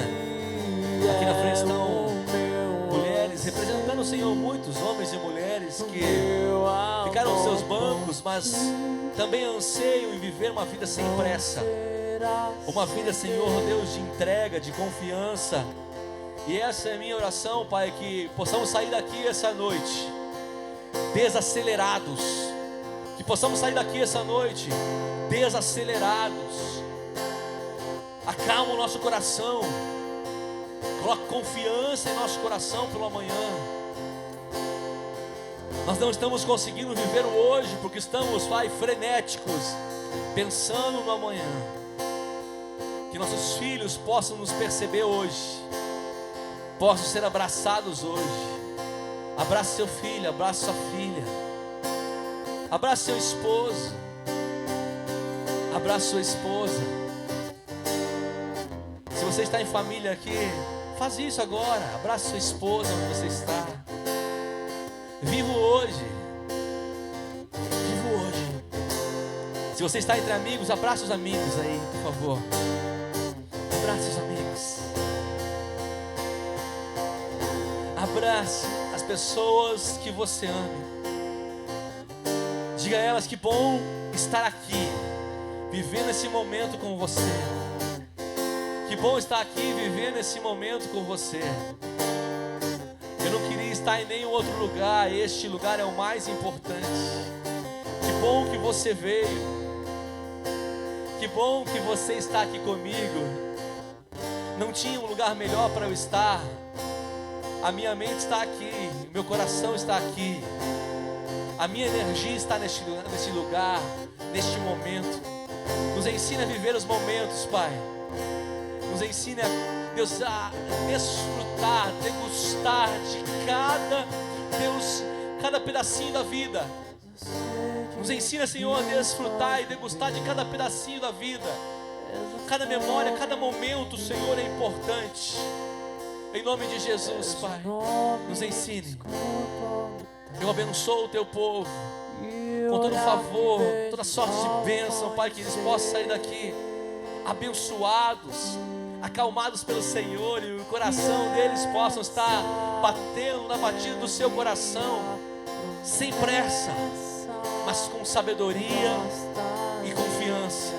Aqui na frente estão mulheres representando o Senhor, muitos homens e mulheres que ficaram nos seus bancos, mas também anseiam em viver uma vida sem pressa, uma vida, Senhor Deus, de entrega, de confiança. E essa é a minha oração, Pai, que possamos sair daqui essa noite desacelerados, que possamos sair daqui essa noite desacelerados. Acalma o nosso coração, coloca confiança em nosso coração pelo amanhã. Nós não estamos conseguindo viver o hoje porque estamos, Pai, frenéticos, pensando no amanhã. Que nossos filhos possam nos perceber hoje, possam ser abraçados hoje. Abraça seu filho, abraça sua filha, abraça seu esposo, abraça sua esposa. Se você está em família aqui, faz isso agora. Abraça sua esposa onde você está. Vivo hoje. Vivo hoje. Se você está entre amigos, abraça os amigos aí, por favor. Abraça os amigos. Abrace as pessoas que você ama. Diga a elas que bom estar aqui, vivendo esse momento com você. Que bom estar aqui, vivendo esse momento com você. Eu não queria estar em nenhum outro lugar, este lugar é o mais importante. Que bom que você veio. Que bom que você está aqui comigo. Não tinha um lugar melhor para eu estar. A minha mente está aqui, meu coração está aqui. A minha energia está neste lugar, neste momento. Nos ensina a viver os momentos, Pai. Nos ensina, Deus, a desfrutar, degustar de cada pedacinho da vida. Nos ensina, Senhor, a desfrutar e degustar de cada pedacinho da vida. Cada memória, cada momento, Senhor, é importante. Em nome de Jesus, Pai, nos ensine. Eu abençoo o Teu povo com todo favor, toda sorte de bênção, Pai, que eles possam sair daqui abençoados, acalmados pelo Senhor, e o coração deles possa estar batendo na batida do seu coração, sem pressa, mas com sabedoria e confiança.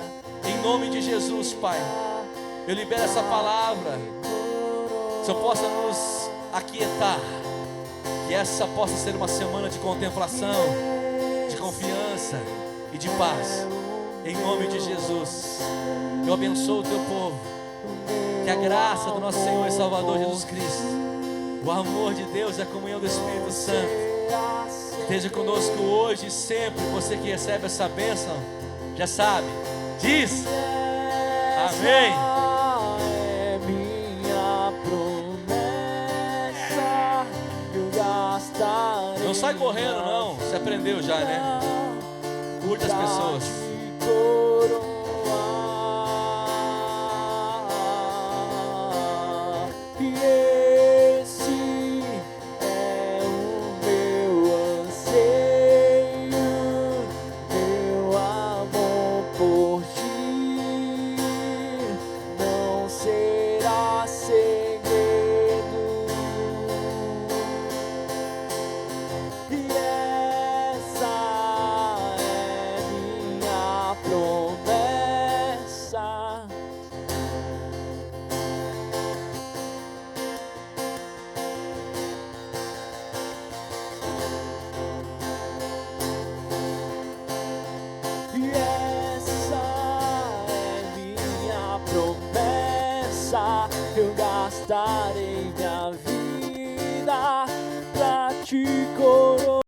Em nome de Jesus, Pai, eu libero essa palavra. Se eu possa nos aquietar, que essa possa ser uma semana de contemplação, de confiança e de paz. Em nome de Jesus, eu abençoo o Teu povo. Que a graça do nosso Senhor e Salvador Jesus Cristo, o amor de Deus e a comunhão do Espírito Santo esteja conosco hoje e sempre. Você que recebe essa bênção, já sabe, diz amém. Não sai correndo não, você aprendeu já, né? Curte as pessoas. Eu gastarei minha vida pra te conhecer.